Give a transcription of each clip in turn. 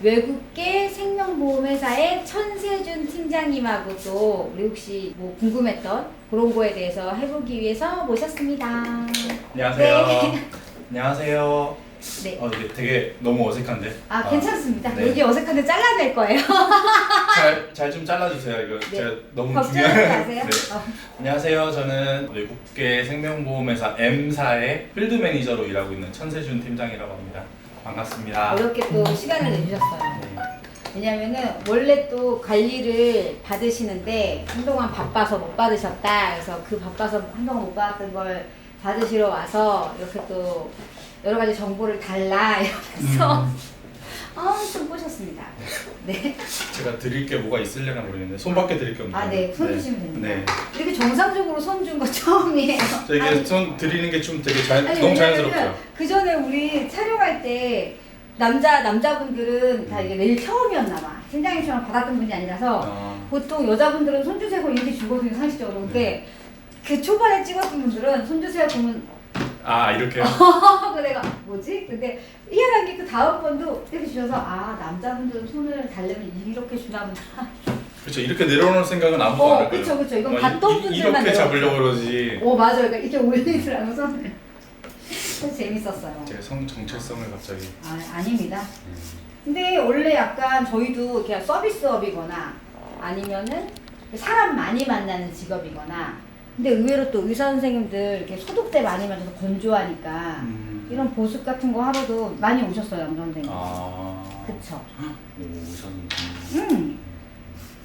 외국계 생명보험회사의 천세준 팀장님하고 또 우리 혹시 뭐 궁금했던 그런 거에 대해서 해보기 위해서 모셨습니다. 안녕하세요. 네. 안녕하세요. 네. 이게 되게 너무 어색한데. 괜찮습니다. 네. 여기 어색한데 잘라낼 거예요. 잘 좀 잘라주세요. 이거 네. 제가 너무 걱정하지 중요한. 마세요. 네. 안녕하세요. 저는 외국계 생명보험회사 M사의 필드 매니저로 일하고 있는 천세준 팀장이라고 합니다. 반갑습니다. 어렵게 또 시간을 내주셨어요. 네. 왜냐면은 원래 또 관리를 받으시는데 한동안 바빠서 못 받으셨다. 그래서 그 바빠서 한동안 못 받았던 걸 받으시러 와서 이렇게 또 여러 가지 정보를 달라 이러면서 엄청 꼬셨습니다. 네. 제가 드릴 게 뭐가 있으려나 모르겠는데 손밖에 드릴 게 없네요. 네. 손 주시면 됩니다. 네. 이렇게 정상적으로 손 준 거 처음이에요. 저 이게 손 드리는 게 좀 되게 너무 자연스럽죠. 그 전에 우리 촬영할 때 남자분들은 다 이게 내일 처음이었나 봐. 팀장님처럼 받았던 분이 아니라서 보통 여자분들은 손 주세요 이렇게 주거든요, 상식적으로. 근데 그 초반에 찍었던 분들은 손 주세요 그러면 이렇게요? 그 내가 뭐지? 근데 희한한 게 그 다음 번도 이렇게 주셔서 남자분들은 손을 달래면 이렇게 주나 보다. 그렇죠. 이렇게 내려오는 생각은 아무도 안 할 거예요. 그쵸. 이건 봤던 분들만 이렇게 잡으려고 그러지. 맞아요. 그러니까 이렇게 올리더라고 손을. 재밌었어요. 제가 정체성을 갑자기. 아닙니다. 근데 원래 약간 저희도 그냥 서비스업이거나 아니면은 사람 많이 만나는 직업이거나 근데 의외로 또 의사 선생님들 이렇게 소독제 많이 맞아서 건조하니까 이런 보습 같은 거 하러도 많이 오셨어요, 남자 선생님. 그쵸. 의사님.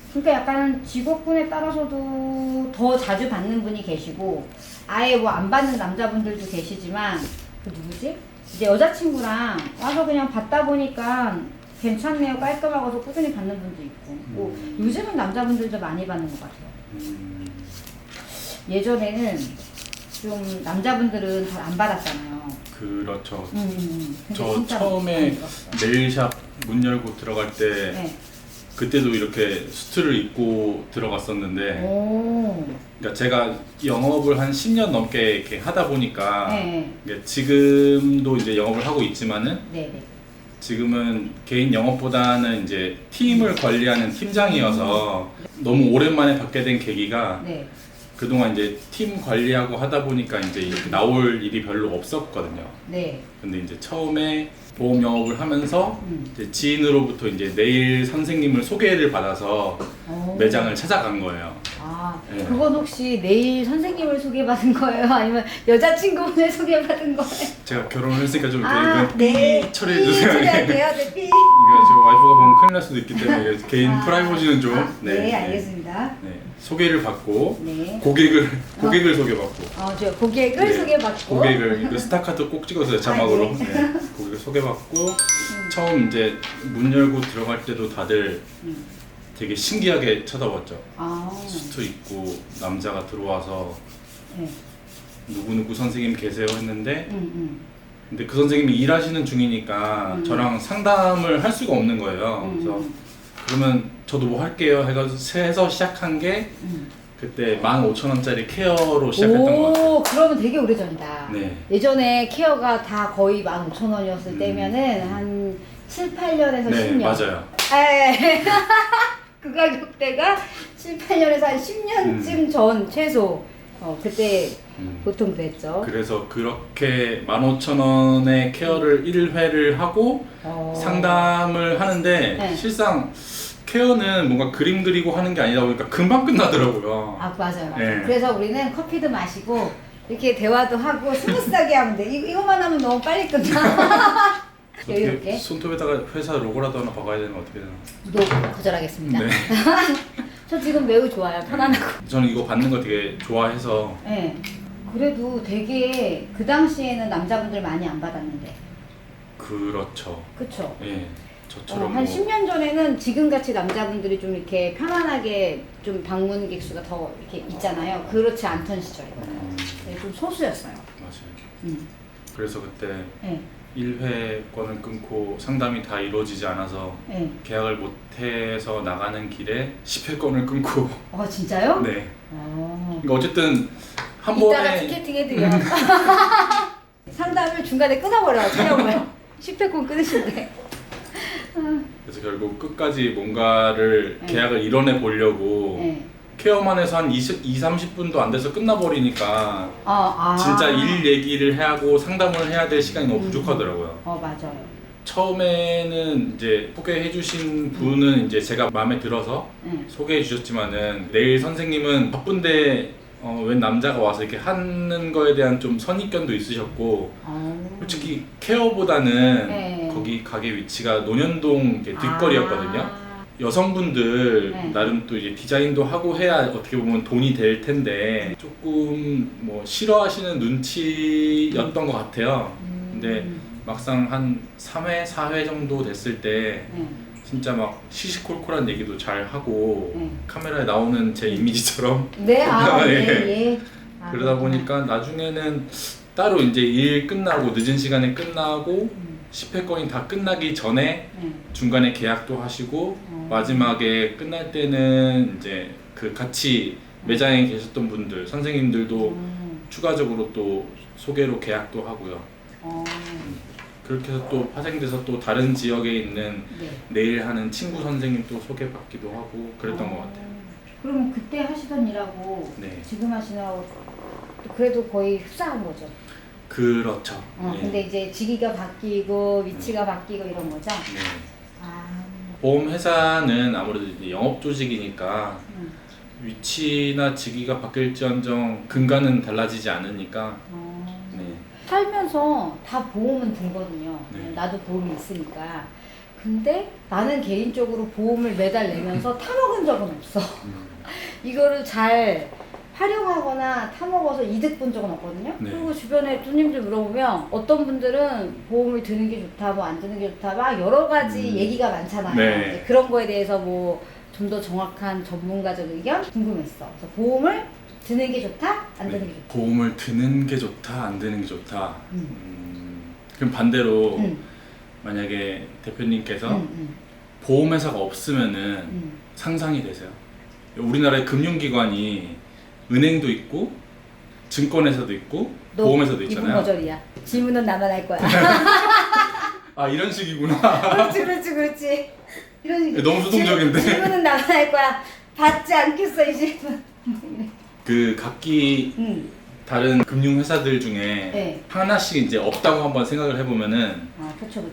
그러니까 약간 직업군에 따라서도 더 자주 받는 분이 계시고 아예 뭐 안 받는 남자분들도 계시지만 그 누구지? 이제 여자친구랑 와서 그냥 받다 보니까 괜찮네요, 깔끔하고서 꾸준히 받는 분도 있고 뭐 요즘은 남자분들도 많이 받는 것 같아요. 예전에는 좀 남자분들은 잘 안 받았잖아요. 그렇죠. 근데 저 진짜 처음에 많이 들었어요. 네일샵 문 열고 들어갈 때 네. 그때도 이렇게 수트를 입고 들어갔었는데 그러니까 제가 영업을 한 10년 넘게 이렇게 하다 보니까 그러니까 지금도 이제 영업을 하고 있지만은 지금은 개인 영업보다는 이제 팀을 관리하는 팀장이어서 너무 오랜만에 받게 된 계기가 그동안 이제 팀 관리하고 하다 보니까 이제 이렇게 나올 일이 별로 없었거든요. 근데 이제 처음에 보험 영업을 하면서 이제 지인으로부터 이제 네일 선생님을 소개를 받아서 매장을 찾아간 거예요. 네. 그건 혹시 네일 선생님을 소개받은 거예요? 아니면 여자친구분을 소개받은 거예요? 제가 결혼을 했으니까 좀 이거 네. 처리해 주세요. 처리할게요. 네, 삐. 이거 제 와이프가 보면 큰일 날 수도 있기 때문에 개인 프라이버시는 좀. 네, 알겠습니다. 네. 소개를 받고 네. 고객을 소개받고. 저 고객을 소개받고. 고객을 이거 스타카토 꼭 찍어주세요, 자막으로. 네. 고객을 소개받고 처음 이제 문 열고 들어갈 때도 다들 되게 신기하게 쳐다봤죠. 수트 입고 남자가 들어와서 누구누구 선생님 계세요 했는데 근데 그 선생님이 일하시는 중이니까 저랑 상담을 할 수가 없는 거예요. 그래서 그러면 저도 뭐 할게요 해서 시작한 게 그때 15,000원짜리 케어로 시작했던 것 같아요. 그러면 되게 오래전이다. 네. 예전에 케어가 다 거의 15,000원이었을 때면은 한 7, 8년에서 10년. 네, 맞아요. 그 가격대가 7, 8년에서 한 10년쯤 전 최소. 그때 보통 그랬죠. 그래서 그렇게 15,000원의 케어를 1회를 하고 상담을 하는데 실상 케어는 뭔가 그림 그리고 하는 게 아니다 보니까 금방 끝나더라고요. 맞아요. 네. 그래서 우리는 커피도 마시고 이렇게 대화도 하고 스무스하게 하면 돼. 이것만 하면 너무 빨리 끝나. 여유롭게. 손톱에다가 회사 로고라도 하나 박아야 되는 거 어떻게 되나? 거절하겠습니다. 네. 저 지금 매우 좋아요. 편안하고. 저는 이거 받는 거 되게 좋아해서. 네. 그래도 되게 그 당시에는 남자분들 많이 안 받았는데. 그렇죠. 그쵸? 예. 저처럼 한 10년 전에는 지금같이 남자분들이 좀 이렇게 편안하게 좀 방문객 수가 더 이렇게 있잖아요. 그렇지 않던 시절이거든요. 좀 소수였어요. 맞아요. 그래서 그때 1회권을 끊고 상담이 다 이루어지지 않아서 계약을 못해서 나가는 길에 10회권을 끊고. 진짜요? 네. 그러니까 어쨌든 한 번에 이따가 티켓팅 해드려. 상담을 중간에 끊어버려요. 촬영을. 10회권 끊으신데. 그래서 결국 끝까지 뭔가를 네. 계약을 이뤄내 보려고 네. 케어만 해서 한 30분도 안 돼서 끝나버리니까 아. 진짜 일 얘기를 해야 하고 상담을 해야 될 시간이 너무 부족하더라고요. 맞아요. 처음에는 이제 소개해 주신 분은 이제 제가 마음에 들어서 소개해 주셨지만은 내일 선생님은 바쁜데 웬 남자가 와서 이렇게 하는 거에 대한 좀 선입견도 있으셨고 솔직히 케어보다는 네. 거기 가게 위치가 논현동 이렇게 뒷거리였거든요. 여성분들 나름 또 이제 디자인도 하고 해야 어떻게 보면 돈이 될 텐데 조금 뭐 싫어하시는 눈치였던 것 같아요. 근데 막상 한 3회, 4회 정도 됐을 때 진짜 막 시시콜콜한 얘기도 잘 하고 카메라에 나오는 제 이미지처럼 네, 예. 그러다 보니까 나중에는 따로 이제 일 끝나고 늦은 시간에 끝나고 10회 건이 다 끝나기 전에 중간에 계약도 하시고 마지막에 끝날 때는 이제 그 같이 매장에 계셨던 분들 선생님들도 추가적으로 또 소개로 계약도 하고요. 그렇게 해서 또 파생돼서 또 다른 지역에 있는 내일 하는 친구 선생님 또 소개받기도 하고 그랬던 것 같아요. 그럼 그때 하시던 일하고 지금 하시는 하고 그래도 거의 흡사한 거죠? 그렇죠. 근데 이제 직위가 바뀌고 위치가 바뀌고 이런 거죠? 보험 회사는 아무래도 이제 영업 조직이니까 위치나 직위가 바뀔지언정 근간은 달라지지 않으니까. 살면서 다 보험은 들거든요. 나도 보험이 있으니까. 근데 나는 개인적으로 보험을 매달 내면서 타먹은 적은 없어. 이거를 잘 활용하거나 타먹어서 이득 본 적은 없거든요. 그리고 주변에 손님들 물어보면 어떤 분들은 보험을 드는 게 좋다, 뭐 안 드는 게 좋다, 막 여러 가지 얘기가 많잖아요. 이제 그런 거에 대해서 뭐 좀 더 정확한 전문가적 의견 궁금했어. 그래서 보험을 드는 게 좋다? 안 드는 게 좋다? 보험을 드는 게 좋다? 안 드는 게 좋다? 그럼 반대로 만약에 대표님께서 보험회사가 없으면은 상상이 되세요? 우리나라의 금융기관이 은행도 있고 증권회사도 있고 보험회사도 있잖아요. 이분 거절이야. 질문은 나만 할 거야. 아 이런 식이구나. 그렇지. 이런 식. 너무 수동적인데. 질문은 나만 할 거야. 받지 않겠어 이 질문. 그 각기 다른 금융회사들 중에 하나씩 이제 없다고 한번 생각을 해보면은 그렇죠.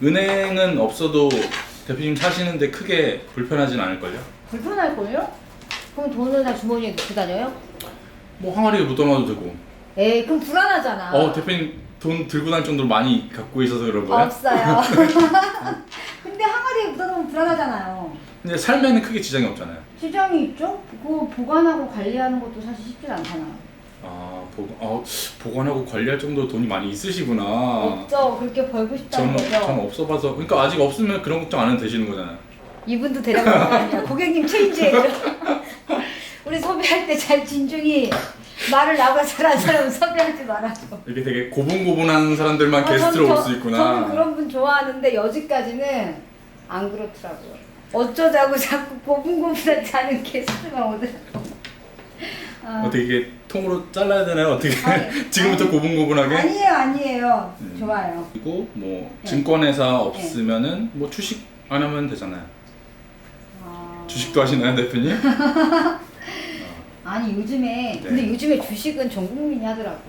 은행은 없어도 대표님 사시는데 크게 불편하진 않을걸요? 불편할걸요? 그럼 돈을 다 주머니에 넣고 다녀요? 뭐 항아리에 묻어놔도 되고. 그럼 불안하잖아. 대표님 돈 들고 다닐 정도로 많이 갖고 있어서 그런 거예요? 없어요. 근데 항아리에 묻어놓으면 불안하잖아요. 근데 삶에는 크게 지장이 없잖아요. 지장이 있죠? 그거 보관하고 관리하는 것도 사실 쉽지 않잖아요. 보관하고 관리할 정도로 돈이 많이 있으시구나. 없죠. 그렇게 벌고 싶다는 거죠. 저는 없어봐서. 그러니까 아직 없으면 그런 걱정 안 해도 되시는 거잖아요. 이분도 데려가는 거 아니야. 고객님 체인지해줘. 우리 섭외할 때 잘 진중히 말을 나보다 잘하는 사람 섭외하지 말아줘. 이게 되게 고분고분한 사람들만 게스트로 올 수 있구나. 저는 그런 분 좋아하는데 여지까지는 안 그렇더라고요. 어쩌자고 자꾸 고분고분하지 않은 게스트가 오더라고. 어떻게 이게 통으로 잘라야 되나요? 어떻게 지금부터 고분고분하게? 아니에요. 좋아요. 그리고 뭐 증권회사 없으면은 뭐 주식 안 하면 되잖아요. 주식도 하시나요, 대표님? 아니 요즘에 근데 요즘에 주식은 전 국민이 하더라고.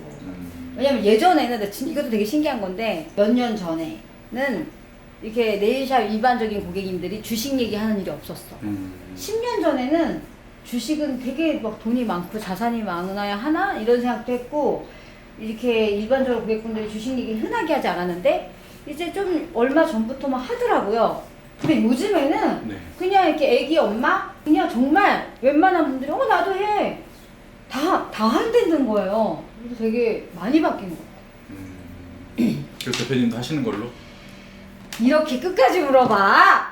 왜냐면 예전에는 이것도 되게 신기한 건데 몇 년 전에는 이렇게 네일샵 일반적인 고객님들이 주식 얘기하는 일이 없었어. 10년 전에는 주식은 되게 막 돈이 많고 자산이 많아야 하나 이런 생각도 했고 이렇게 일반적으로 고객분들이 주식 얘기 흔하게 하지 않았는데 이제 좀 얼마 전부터 막 하더라고요. 근데 요즘에는 그냥 이렇게 애기 엄마 그냥 정말 웬만한 분들이 나도 해 다 한다는 거예요. 그래서 되게 많이 바뀐 것 같아요. 그래서 대표님도 하시는 걸로? 이렇게 끝까지 물어봐.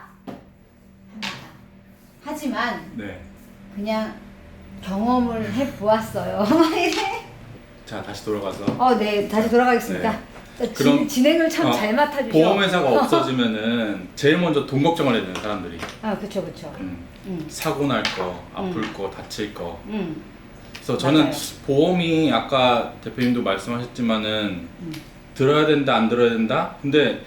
하지만 그냥 경험을 해보았어요. 자 다시 돌아가서. 네 다시 돌아가겠습니다. 그럼 진행을 참 잘 맡아주셔. 보험회사가 없어지면은 제일 먼저 돈 걱정을 해야 되는 사람들이. 그쵸. 사고 날 거, 아플 거, 다칠 거. 그래서 맞아요. 저는 보험이 아까 대표님도 말씀하셨지만은 들어야 된다, 안 들어야 된다. 근데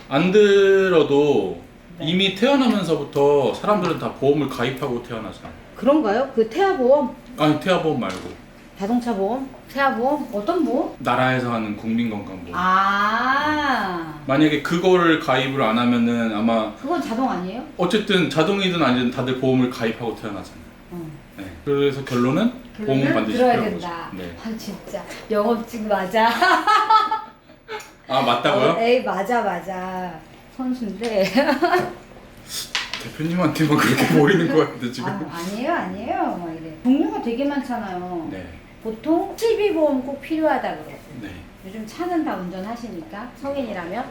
안 들어도 네. 이미 태어나면서부터 사람들은 다 보험을 가입하고 태어나잖아요. 그런가요? 그 태아보험, 아니 태아보험 말고 자동차 보험, 태아보험, 어떤 보험? 나라에서 하는 국민건강보험. 아, 만약에 그거를 가입을 안 하면은 아마 그건 자동 아니에요? 어쨌든 자동이든 아니든 다들 보험을 가입하고 태어나잖아요. 네. 그래서 결론은 보험은 반드시 들어야 필요한 된다. 거죠. 네. 아 진짜 영업직 맞아. 아 맞다고요? 에이 맞아. 선수인데. 대표님한테만 그렇게 보이는 것 같은데 지금. 아니에요. 막 이래. 종류가 되게 많잖아요. 네. 보통 실비보험 꼭 필요하다 그러고. 네. 요즘 차는 다 운전하시니까 성인이라면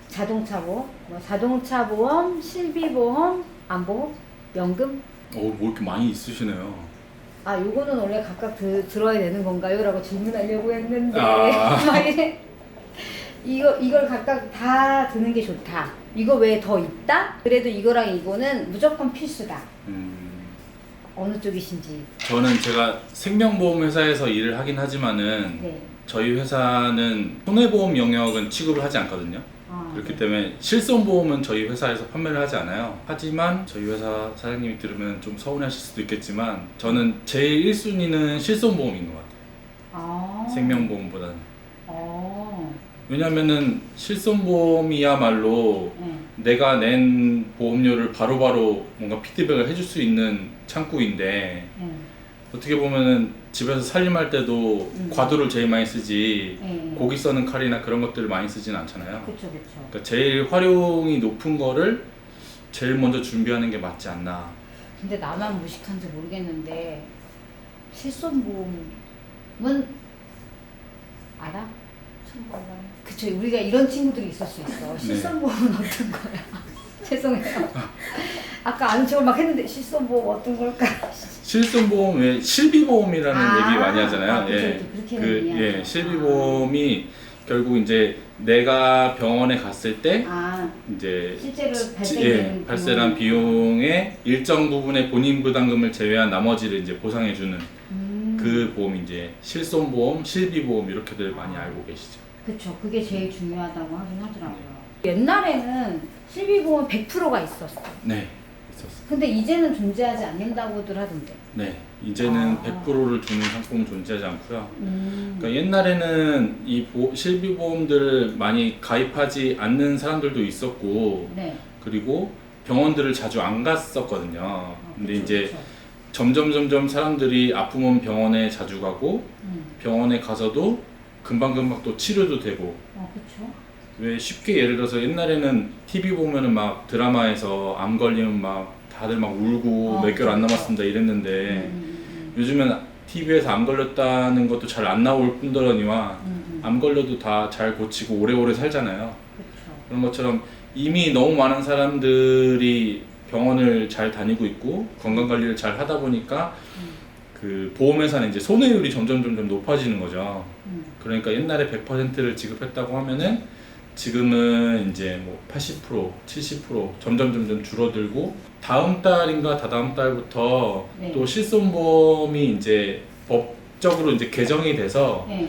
자동차 보험, 뭐 자동차 보험, 실비보험, 안보험, 연금. 뭐 이렇게 많이 있으시네요. 아 요거는 원래 각각 들어야 되는 건가요? 라고 질문하려고 했는데 아. 막 이래. 이걸 각각 다 드는 게 좋다. 이거 왜 더 있다? 그래도 이거랑 이거는 무조건 필수다. 어느 쪽이신지. 저는 제가 생명보험 회사에서 일을 하긴 하지만은 네. 저희 회사는 손해보험 영역은 취급을 하지 않거든요. 그렇기 네. 때문에 실손보험은 저희 회사에서 판매를 하지 않아요. 하지만 저희 회사 사장님이 들으면 좀 서운해하실 수도 있겠지만 저는 제일 1순위는 실손보험인 것 같아요. 생명보험보다는. 왜냐면은 실손보험이야말로 네. 내가 낸 보험료를 바로바로 뭔가 피드백을 해줄 수 있는 창구인데 네. 어떻게 보면은 집에서 살림할 때도 과도를 제일 많이 쓰지 네. 고기 써는 칼이나 그런 것들을 많이 쓰진 않잖아요. 그쵸. 그러니까 제일 활용이 높은 거를 제일 먼저 준비하는 게 맞지 않나. 근데 나만 무식한지 모르겠는데 실손보험은 알아? 그쵸, 우리가 이런 친구들이 있을 수 있어. 실손보험은 어떤 거야? 죄송해요. 아까 아는 척을 막 했는데 실손보험 어떤 걸까? 실손보험 외에 실비보험이라는 얘기 많이 아, 하잖아요. 그렇게 이야기하죠. 실비보험이 결국 이제 내가 병원에 갔을 때 이제 실제로 발생되는 발생한 비용의 일정 부분의 본인 부담금을 제외한 나머지를 이제 보상해주는 그 보험이 이제 실손보험, 실비보험 이렇게들 많이 알고 계시죠. 그쵸, 그게 제일 중요하다고 하긴 하더라고요. 옛날에는 실비보험 100%가 있었어. 네, 있었어요. 근데 이제는 존재하지 않는다고들 하던데. 네, 이제는 100%를 주는 상품은 존재하지 않고요. 그러니까 옛날에는 이 실비보험들을 많이 가입하지 않는 사람들도 있었고, 네. 그리고 병원들을 자주 안 갔었거든요. 근데 그쵸, 이제 그쵸. 점점 사람들이 아프면 병원에 자주 가고, 병원에 가서도 금방금방 또 치료도 되고. 그쵸. 왜 쉽게 예를 들어서 옛날에는 TV 보면은 막 드라마에서 암 걸리면 막 다들 막 울고 몇 개월 안 남았습니다 이랬는데 요즘엔 TV에서 암 걸렸다는 것도 잘 안 나올 뿐더러니와 암 걸려도 다 잘 고치고 오래오래 살잖아요. 그쵸. 그런 것처럼 이미 너무 많은 사람들이 병원을 잘 다니고 있고 건강관리를 잘 하다 보니까 그 보험회사는 이제 손해율이 점점 높아지는 거죠. 그러니까 옛날에 100%를 지급했다고 하면은 지금은 이제 뭐 80%, 70% 점점 줄어들고 다음 달인가 다다음 달부터 네. 또 실손보험이 이제 법적으로 이제 개정이 돼서 네.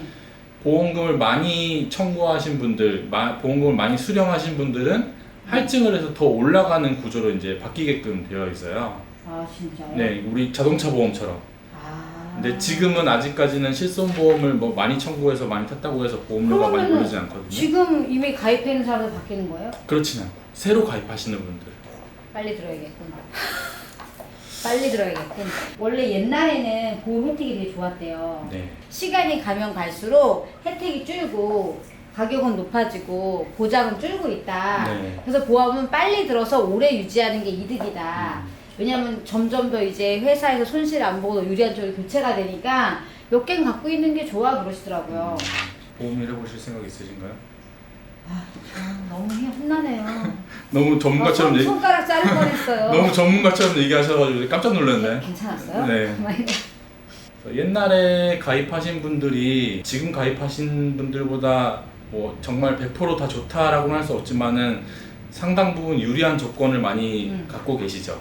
보험금을 많이 청구하신 분들, 보험금을 많이 수령하신 분들은 할증을 해서 더 올라가는 구조로 이제 바뀌게끔 되어 있어요. 아 진짜요? 네, 우리 자동차 보험처럼. 근데 지금은 아직까지는 실손보험을 뭐 많이 청구해서 많이 탔다고 해서 보험료가 많이 그러면은 오르지 않거든요. 지금 이미 가입해 있는 사람들 바뀌는 거예요? 그렇진 않고 새로 가입하시는 분들. 빨리 들어야겠군. 빨리 들어야겠군. 원래 옛날에는 보험 혜택이 되게 좋았대요. 네. 시간이 가면 갈수록 혜택이 줄고 가격은 높아지고 보장은 줄고 있다. 네. 그래서 보험은 빨리 들어서 오래 유지하는 게 이득이다. 왜냐면 점점 더 이제 회사에서 손실 안 보고 유리한 쪽으로 교체가 되니까 몇 개는 갖고 있는 게 좋아 그러시더라고요. 보험 일해보실 생각 있으신가요? 너무 혼나네요. 너무 전문가처럼 손가락 자를 뻔했어요. 너무 전문가처럼 얘기하셔가지고 깜짝 놀랐네. 괜찮았어요? 네. 옛날에 가입하신 분들이 지금 가입하신 분들보다 뭐 정말 100% 다 좋다라고는 할 수 없지만은 상당 부분 유리한 조건을 많이 갖고 계시죠.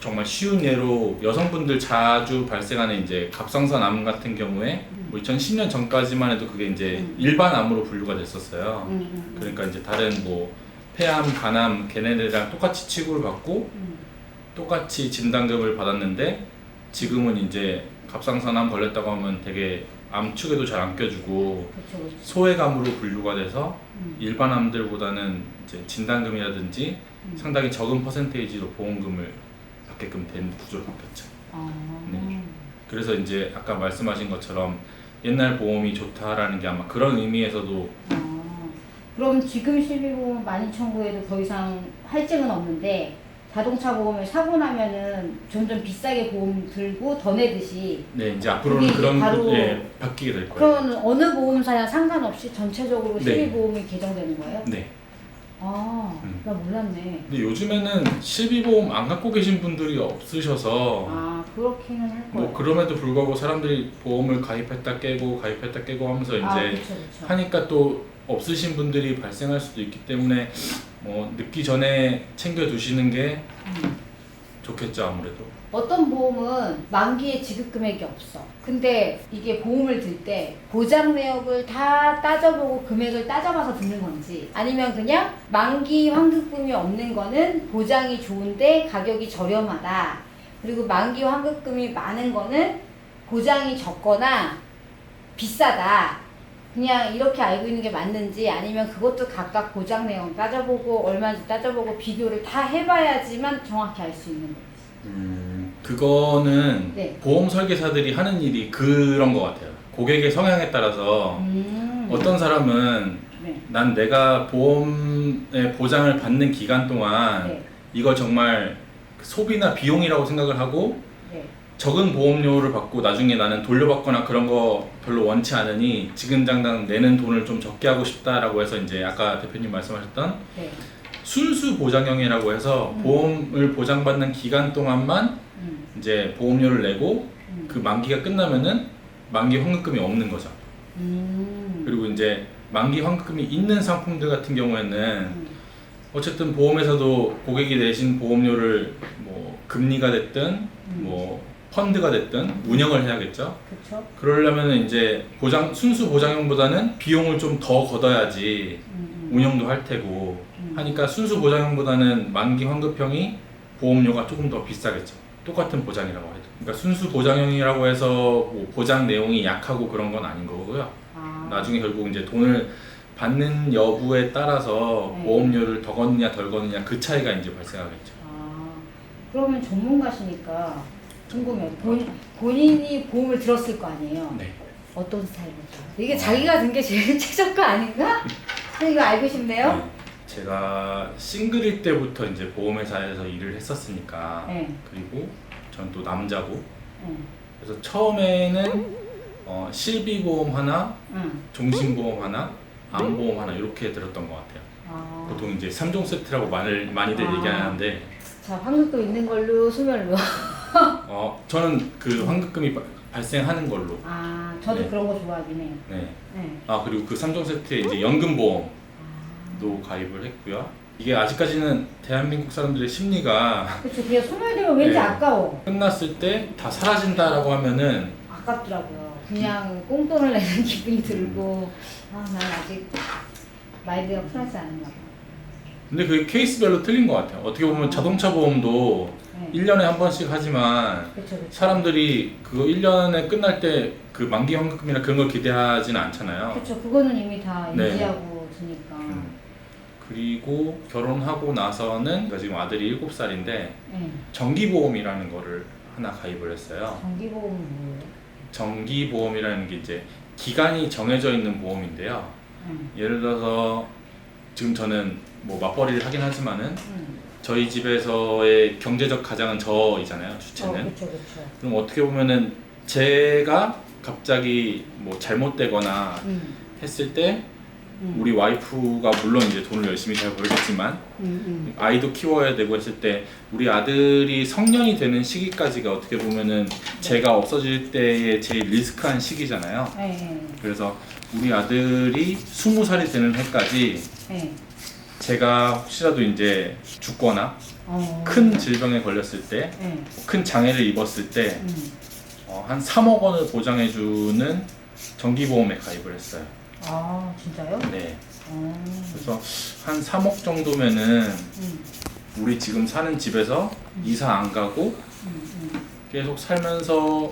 정말 쉬운 예로 여성분들 자주 발생하는 이제 갑상선 암 같은 경우에 뭐 2010년 전까지만 해도 그게 이제 일반 암으로 분류가 됐었어요. 그러니까 이제 다른 뭐 폐암, 간암 걔네들이랑 똑같이 취급을 받고 똑같이 진단금을 받았는데 지금은 이제 갑상선암 걸렸다고 하면 되게 암축에도 잘 안 껴주고 그쵸. 소외감으로 분류가 돼서 일반 암들보다는 이제 진단금이라든지 상당히 적은 퍼센테이지로 보험금을 받게끔 된 구조로 바뀌었죠. 네. 그래서 이제 아까 말씀하신 것처럼 옛날 보험이 좋다라는 게 아마 그런 의미에서도 그럼 지금 실비보험 12,900에도 더 이상 할증은 없는데 자동차 보험을 사고 나면은 점점 비싸게 보험 들고 더 내듯이 네 이제 앞으로는 그런 바로 예, 바뀌게 될 거예요. 그러면 어느 보험사야 상관없이 전체적으로 네. 실비보험이 개정되는 거예요? 네. 나 몰랐네. 근데 요즘에는 실비보험 안 갖고 계신 분들이 없으셔서 그렇기는 할 거예요. 뭐 그럼에도 불구하고 사람들이 보험을 가입했다 깨고 하면서 이제 그쵸. 하니까 또 없으신 분들이 발생할 수도 있기 때문에 뭐 늦기 전에 챙겨 두시는 게 좋겠죠 아무래도. 어떤 보험은 만기에 지급 금액이 없어. 근데 이게 보험을 들 때 보장 내역을 다 따져보고 금액을 따져봐서 듣는 건지 아니면 그냥 만기 환급금이 없는 거는 보장이 좋은데 가격이 저렴하다. 그리고 만기 환급금이 많은 거는 보장이 적거나 비싸다. 그냥 이렇게 알고 있는 게 맞는지 아니면 그것도 각각 보장 내용 따져보고 얼마인지 따져보고 비교를 다 해봐야지만 정확히 알 수 있는 거지. 그거는 네. 보험 설계사들이 하는 일이 그런 것 같아요. 고객의 성향에 따라서 어떤 사람은 네. 난 내가 보험의 보장을 받는 기간 동안 네. 이걸 정말 소비나 비용이라고 생각을 하고 네. 적은 보험료를 받고 나중에 나는 돌려받거나 그런 거 별로 원치 않으니 지금 당장 내는 돈을 좀 적게 하고 싶다라고 해서 이제 아까 대표님 말씀하셨던 네. 순수 보장형이라고 해서 보험을 보장받는 기간 동안만 이제 보험료를 내고 그 만기가 끝나면은 만기 환급금이 없는 거죠. 그리고 이제 만기 환급금이 있는 상품들 같은 경우에는 어쨌든 보험에서도 고객이 내신 보험료를 뭐 금리가 됐든 뭐 펀드가 됐든 운영을 해야겠죠. 그렇죠. 그러려면은 이제 순수 보장형보다는 비용을 좀 더 걷어야지 운영도 할 테고 하니까 순수 보장형보다는 만기 환급형이 보험료가 조금 더 비싸겠죠. 똑같은 보장이라고 해도. 그러니까 순수 보장형이라고 해서 뭐 보장 내용이 약하고 그런 건 아닌 거고요. 나중에 결국 이제 돈을 받는 여부에 따라서 네. 보험료를 더 걷느냐 덜 걷느냐 그 차이가 이제 발생하겠죠. 그러면 전문가시니까 궁금해요. 본인이 보험을 들었을 거 아니에요? 네. 어떤 스타일일까? 이게 자기가 든 게 제일 최저가 아닌가? 이거 알고 싶네요. 네. 제가 싱글일 때부터 이제 보험회사에서 일을 했었으니까 네. 그리고 전 또 남자고 그래서 처음에는 실비보험 하나, 종신보험 하나, 암보험 하나 이렇게 들었던 것 같아요. 보통 이제 3종 세트라고 많이들 얘기하는데 자, 환급금 있는 걸로 소멸로. 저는 그 환급금이 발생하는 걸로. 저도 네. 그런 거 좋아하긴 해요. 네. 네. 그리고 그 3종 세트에 이제 연금보험도 가입을 했고요. 이게 아직까지는 대한민국 사람들의 심리가 그쵸. 그냥 소멸되면 왠지 네. 아까워. 끝났을 때 다 사라진다라고 하면은 아깝더라고요. 그냥 꽁돈을 내는 기분이 들고 난 아직 마인드가 쿨하지 않은가 봐. 근데 그게 케이스별로 틀린 것 같아요. 어떻게 보면 자동차 보험도 네. 1년에 한 번씩 하지만 그쵸. 사람들이 그거 1년에 끝날 때 그 만기 환급금이나 그런 걸 기대하지는 않잖아요. 그쵸. 그거는 이미 다 네. 인지하고 드니까. 그리고 결혼하고 나서는 그러니까 지금 아들이 7살인데 네. 정기보험이라는 거를 하나 가입을 했어요. 정기보험은 뭐예요? 정기보험이라는 게 이제 기간이 정해져 있는 보험인데요. 예를 들어서 지금 저는 뭐 맞벌이를 하긴 하지만은 저희 집에서의 경제적 가장은 저이잖아요, 주체는. 그쵸. 그럼 어떻게 보면은 제가 갑자기 뭐 잘못되거나 했을 때 우리 와이프가 물론 이제 돈을 열심히 잘 벌겠지만 아이도 키워야 되고 했을 때 우리 아들이 성년이 되는 시기까지가 어떻게 보면은 제가 없어질 때의 제일 리스크한 시기잖아요. 네. 그래서 우리 아들이 20살이 되는 해까지 제가 혹시라도 이제 죽거나 어. 큰 질병에 걸렸을 때, 네. 큰 장애를 입었을 때, 한 3억 원을 보장해주는 정기보험에 가입을 했어요. 아, 진짜요? 네. 어. 그래서 한 3억 정도면은 우리 지금 사는 집에서 이사 안 가고 계속 살면서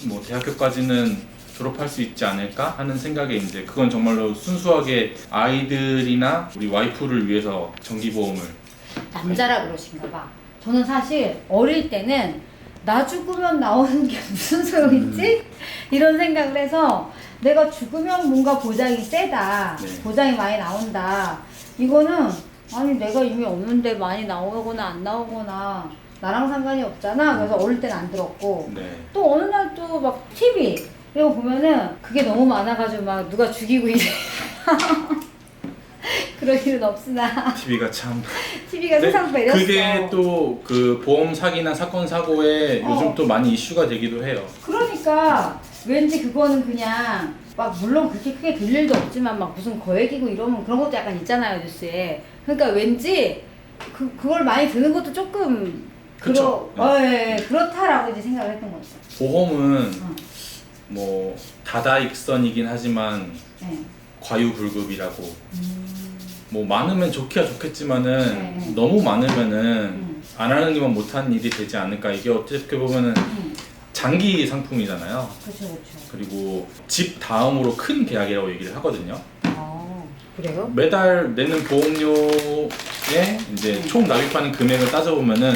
뭐 대학교까지는 졸업할 수 있지 않을까 하는 생각에 이제 그건 정말로 순수하게 아이들이나 우리 와이프를 위해서 정기보험을. 남자라 그러신가 봐. 저는 사실 어릴 때는 나 죽으면 나오는 게 무슨 소용있지? 이런 생각을 해서 내가 죽으면 뭔가 보장이 세다. 네. 보장이 많이 나온다. 이거는 아니 내가 이미 없는데 많이 나오거나 안 나오거나 나랑 상관이 없잖아. 그래서 어릴 때는 안 들었고 네. 또 어느 날 또 막 TV 이거 보면은 그게 너무 많아가지고 막 누가 죽이고 이래. 그럴 일은 없으나 TV가 참. TV가 세상 배렸어. 그게 또 그 보험 사기나 사건 사고에 요즘 또 많이 이슈가 되기도 해요. 그러니까 왠지 그거는 그냥 막 물론 그렇게 크게 들 일도 없지만 막 무슨 거액이고 이러면 그런 것도 약간 있잖아요 뉴스에. 그러니까 왠지 그걸 많이 드는 것도 조금 그쵸. 예, 그렇다라고 이제 생각을 했던 거죠. 보험은 뭐 다다익선이긴 하지만 네. 과유불급이라고. 뭐 많으면 좋기야 좋겠지만은 네. 너무 많으면은 안 하는 이만 못하는 일이 되지 않을까. 이게 어떻게 보면은 장기 상품이잖아요. 그렇죠. 그리고 집 다음으로 큰 계약이라고 얘기를 하거든요. 아 그래요? 매달 내는 보험료에 이제 총 납입하는 금액을 따져보면은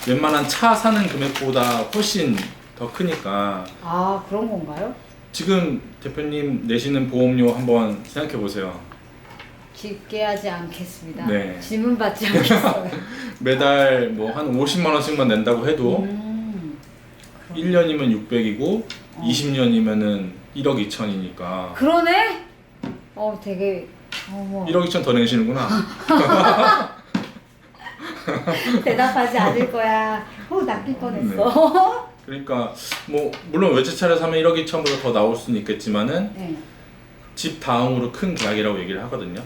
웬만한 차 사는 금액보다 훨씬 더 크니까. 아 그런 건가요? 지금 대표님 내시는 보험료 한번 생각해 보세요. 깊게 하지 않겠습니다. 네. 질문 받지 않겠어요. 매달 뭐 한 50만 원씩만 낸다고 해도 1년이면 600이고 20년이면은 1억 2천이니까. 그러네? 되게 1억 2천 더 내시는구나. 대답하지 않을 거야. 낚일 뻔했어. 그러니까 뭐 물론 외제차를 사면 1억 2천보다 더 나올 수는 있겠지만은 네. 집 다음으로 큰 계약이라고 얘기를 하거든요.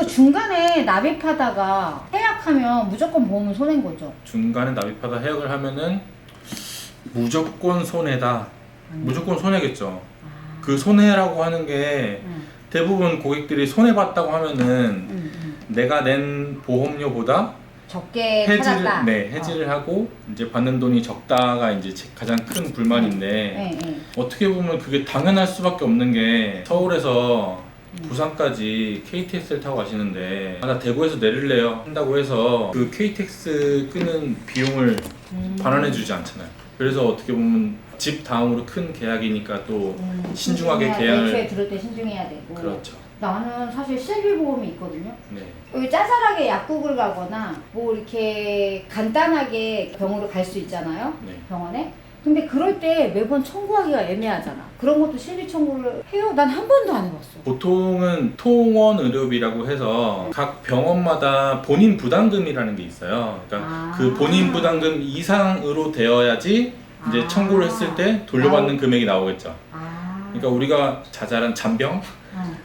중간에 납입하다가 해약하면 무조건 보험은 손해인 거죠. 중간에 납입하다 해약을 하면은 무조건 손해다. 무조건 손해겠죠. 그 손해라고 하는 게 대부분 고객들이 손해봤다고 하면은 내가 낸 보험료보다 적게 팔았다. 해지를 하고 이제 받는 돈이 적다가 이제 가장 큰 불만인데 어떻게 보면 그게 당연할 수밖에 없는 게 서울에서 부산까지 KTX를 타고 가시는데 나 대구에서 내릴래요 한다고 해서 그 KTX 끄는 비용을 반환해주지 않잖아요. 그래서 어떻게 보면 집 다음으로 큰 계약이니까 또 신중하게 계약을. 애초에 들을 때 신중해야 되고. 그렇죠. 나는 사실 실비보험이 있거든요. 네. 여기 짜잘하게 약국을 가거나 뭐 이렇게 간단하게 병으로 갈 수 있잖아요. 네. 병원에. 근데 그럴 때 매번 청구하기가 애매하잖아. 그런 것도 실비 청구를 해요? 난 한 번도 안 해봤어. 보통은 통원의료비라고 해서 각 병원마다 본인 부담금이라는 게 있어요. 그러니까 그 본인 부담금 이상으로 되어야지 이제 청구를 했을 때 돌려받는 금액이 나오겠죠. 그러니까 우리가 자잘한 잔병,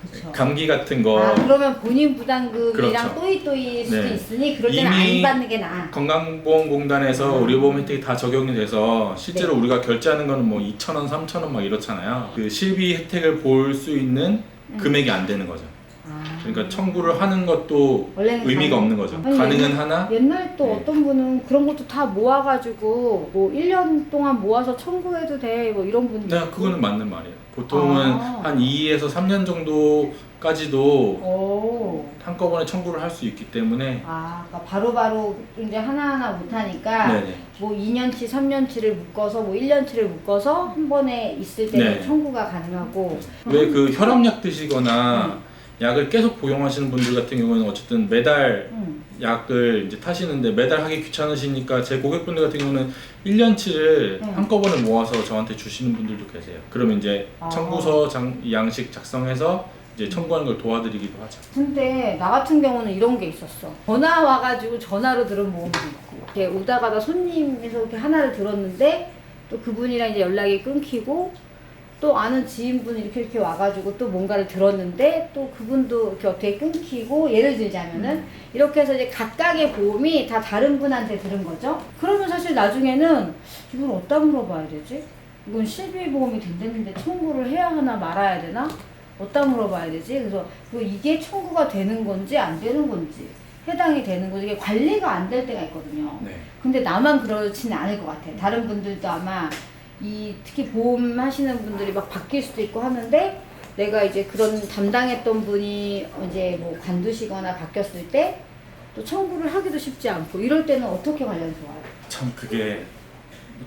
그쵸. 감기 같은 거. 그러면 본인 부담금이랑 그렇죠. 또이또이일 수도 네. 있으니 그럴 때는 안 받는 게 나아. 건강보험공단에서 의료보험 혜택이 다 적용이 돼서 실제로 우리가 결제하는 거는 뭐 2,000원, 3,000원 막 이렇잖아요. 그 실비 혜택을 볼 수 있는 금액이 안 되는 거죠. 그러니까 청구를 하는 것도 의미가 없는 거죠. 아니, 가능은 하나. 옛날 또 네. 어떤 분은 그런 것도 다 모아가지고 뭐 1년 동안 모아서 청구해도 돼 뭐 이런 분들. 네, 그거는 맞는 말이에요. 보통은 한 2에서 3년 정도까지도 한꺼번에 청구를 할 수 있기 때문에. 그러니까 바로바로 이제 하나하나 못하니까 네네. 뭐 2년치, 3년치를 묶어서 뭐 1년치를 묶어서 한 번에 있을 때 네. 청구가 가능하고. 왜 그 혈압약 드시거나 약을 계속 복용하시는 분들 같은 경우는 어쨌든 매달 약을 이제 타시는데 매달 하기 귀찮으시니까 제 고객분들 같은 경우는 1년치를 한꺼번에 모아서 저한테 주시는 분들도 계세요. 그러면 이제 청구서 양식 작성해서 이제 청구하는 걸 도와드리기도 하죠. 근데 나 같은 경우는 이런 게 있었어. 전화 와가지고 전화로 들은 모험도 있고, 이렇게 오다가다 손님에서 이렇게 하나를 들었는데 또 그분이랑 이제 연락이 끊기고 또 아는 지인분이 이렇게 와가지고 또 뭔가를 들었는데 또 그분도 이렇게 어떻게 끊기고 예를 들자면은 이렇게 해서 이제 각각의 보험이 다 다른 분한테 들은 거죠. 그러면 사실 나중에는 이걸 어디다 물어봐야 되지? 이건 실비보험이 된다는데 청구를 해야 하나 말아야 되나? 어디다 물어봐야 되지? 그래서 이게 청구가 되는 건지 안 되는 건지 해당이 되는 건지 이게 관리가 안 될 때가 있거든요. 네. 근데 나만 그렇지는 않을 것 같아. 다른 분들도 아마 특히 보험 하시는 분들이 막 바뀔 수도 있고 하는데 내가 이제 그런 담당했던 분이 이제 뭐 관두시거나 바뀌었을 때 또 청구를 하기도 쉽지 않고 이럴 때는 어떻게 관리하면 좋아요? 참 그게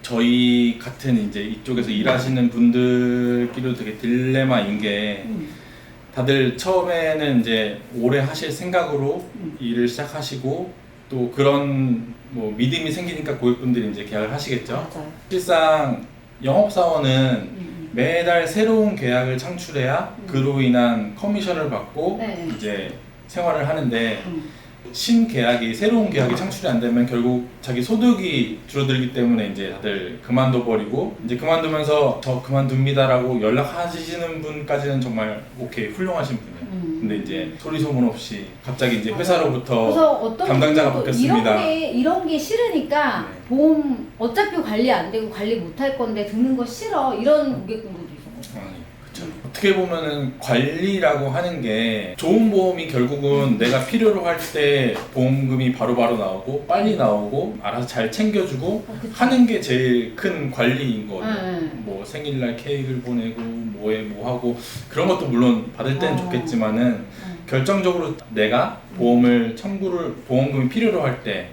저희 같은 이제 이쪽에서 일하시는 분들끼리도 되게 딜레마인 게 다들 처음에는 이제 오래 하실 생각으로 일을 시작하시고 또 그런 뭐 믿음이 생기니까 고객분들이 이제 계약을 하시겠죠. 맞아요. 실상 영업사원은 매달 새로운 계약을 창출해야 그로 인한 커미션을 받고 네. 이제 생활을 하는데 신계약이 새로운 계약이 창출이 안 되면 결국 자기 소득이 줄어들기 때문에 이제 다들 그만둬 버리고 이제 그만두면서 저 그만둡니다라고 연락하시는 분까지는 정말 오케이 훌륭하신 분이에요. 근데 이제 소리 소문 없이 갑자기 이제 회사로부터 그래서 어떤 담당자가 분들도 바뀌었습니다. 이런 게 싫으니까 네. 보험 어차피 관리 안 되고 관리 못 할 건데 드는 거 싫어 이런 고객분들도 있었거든요. 그쵸. 어떻게 보면은 관리라고 하는 게 좋은 보험이 결국은 내가 필요로 할 때 보험금이 바로바로 나오고 빨리 나오고 알아서 잘 챙겨주고 그쵸. 하는 게 제일 큰 관리인 거거든요. 네. 뭐 생일날 케이크를 보내고 뭐해 뭐 하고 그런 것도 물론 받을 때는 좋겠지만은 결정적으로 내가 보험을 청구를 보험금이 필요로 할 때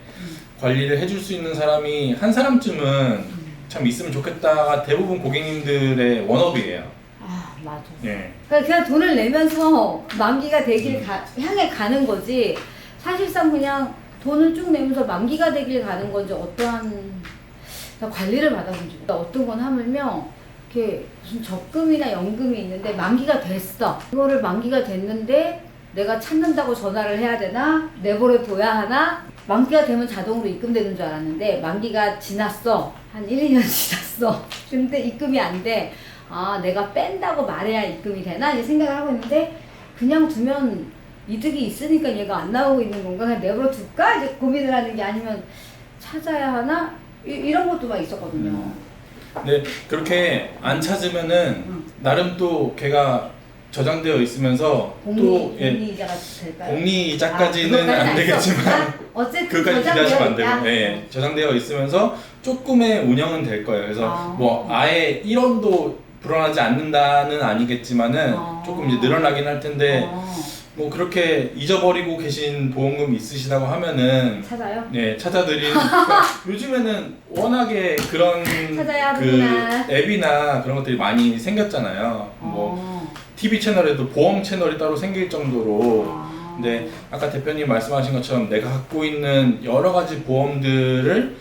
관리를 해줄 수 있는 사람이 한 사람쯤은 참 있으면 좋겠다가 대부분 고객님들의 원업이에요. 아 맞아. 예. 그러니까 그냥 돈을 내면서 만기가 되길 향해 가는 거지. 사실상 그냥 돈을 쭉 내면서 만기가 되길 가는 건지 어떠한 관리를 받아본 적이 어떤 건 하물며 이렇게 무슨 적금이나 연금이 있는데 만기가 됐어. 이거를 만기가 됐는데 내가 찾는다고 전화를 해야 되나? 내버려 둬야 하나? 만기가 되면 자동으로 입금되는 줄 알았는데 만기가 지났어. 한 1, 2년 지났어. 근데 입금이 안 돼. 아 내가 뺀다고 말해야 입금이 되나? 이제 생각을 하고 있는데 그냥 두면 이득이 있으니까 얘가 안 나오고 있는 건가? 그냥 내버려 둘까? 이제 고민을 하는 게 아니면 찾아야 하나? 이런 것도 막 있었거든요. 근데 그렇게 안 찾으면은 나름 또 걔가 저장되어 있으면서 또 공리이자가 될까요? 공리이자까지는 그것까지는 안 되겠지만 어쨌든 그까지 기대하시면 안 되고 있다? 예, 저장되어 있으면서 조금의 운영은 될 거예요. 그래서 뭐 아예 1원도 불어나지 않는다는 아니겠지만은 조금 이제 늘어나긴 할 텐데 뭐 그렇게 잊어버리고 계신 보험금 있으시다고 하면은 찾아요? 네 찾아드리는 그러니까 요즘에는 워낙에 그런 찾아야 그 하는구나. 앱이나 그런 것들이 많이 생겼잖아요. 뭐 TV 채널에도 보험 채널이 따로 생길 정도로. 근데 아까 대표님 말씀하신 것처럼 내가 갖고 있는 여러 가지 보험들을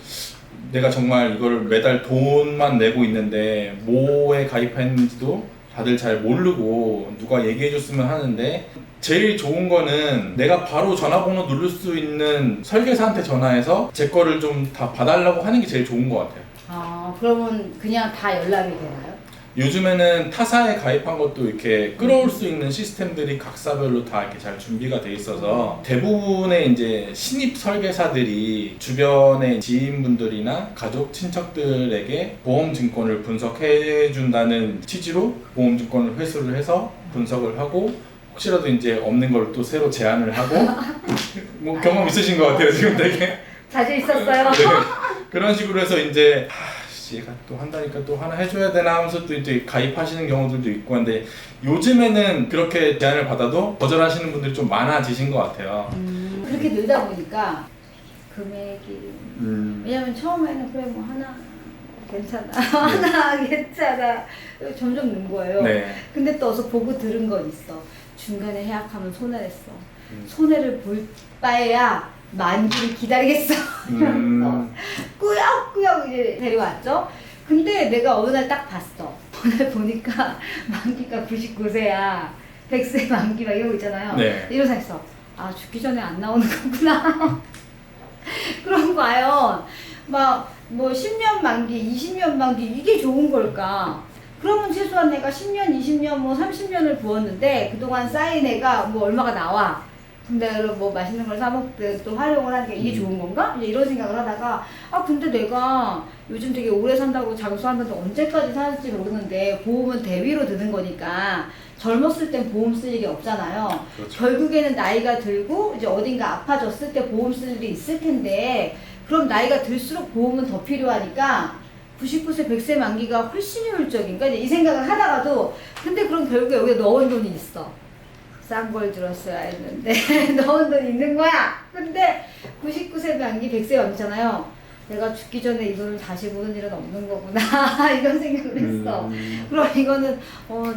내가 정말 이거를 매달 돈만 내고 있는데 뭐에 가입했는지도 다들 잘 모르고 누가 얘기해 줬으면 하는데 제일 좋은 거는 내가 바로 전화번호 누를 수 있는 설계사한테 전화해서 제 거를 좀 다 봐달라고 하는 게 제일 좋은 것 같아요. 그러면 그냥 다 연락이 되나요? 요즘에는 타사에 가입한 것도 이렇게 끌어올 수 있는 시스템들이 각사별로 다 이렇게 잘 준비가 돼 있어서 대부분의 이제 신입 설계사들이 주변의 지인분들이나 가족, 친척들에게 보험증권을 분석해 준다는 취지로 보험증권을 회수를 해서 분석을 하고 혹시라도 이제 없는 걸 또 새로 제안을 하고 뭐 경험 있으신 것 같아요 지금 되게 자주 있었어요. 네, 그런 식으로 해서 이제 얘가 또 한다니까 또 하나 해줘야 되나 하면서 또 이제 가입하시는 경우들도 있고 한데 요즘에는 그렇게 제안을 받아도 거절하시는 분들이 좀 많아지신 것 같아요. 그렇게 늘다 보니까 금액이 왜냐면 처음에는 그래 뭐 하나 괜찮아 하나 괜찮아 점점 는 거예요. 네. 근데 또 어서 보고 들은 건 있어. 중간에 해약하면 손해냈어. 손해를 볼 바에야 만기를 기다리겠어. 이러면서 꾸역꾸역 이제 데려왔죠. 근데 내가 어느 날 딱 봤어. 어느 날 보니까 만기가 99세야. 100세 만기 막 이러고 있잖아요. 네. 이러면서 했어. 아 죽기 전에 안 나오는 거구나. 그럼 과연 막 뭐 10년 만기, 20년 만기 이게 좋은 걸까? 그러면 최소한 내가 10년, 20년, 뭐 30년을 부었는데 그동안 쌓인 애가 뭐 얼마가 나와. 근데 뭐 맛있는 걸 사 먹든 또 활용을 하는 게 이게 좋은 건가? 이제 이런 생각을 하다가 근데 내가 요즘 되게 오래 산다고 장수하면서 언제까지 살지 모르는데 보험은 대위로 드는 거니까 젊었을 땐 보험 쓸 일이 없잖아요. 그렇죠. 결국에는 나이가 들고 이제 어딘가 아파졌을 때 보험 쓸 일이 있을 텐데 그럼 나이가 들수록 보험은 더 필요하니까 99세 100세 만기가 훨씬 효율적인가? 이제 이 생각을 하다가도 근데 그럼 결국에 여기에 넣은 돈이 있어. 싼 걸 들었어야 했는데 넣은 돈 있는 거야. 근데 99세 만기 100세 만기잖아요. 내가 죽기 전에 이 돈을 다시 보는 일은 없는 거구나 이런 생각을 했어. 그럼 이거는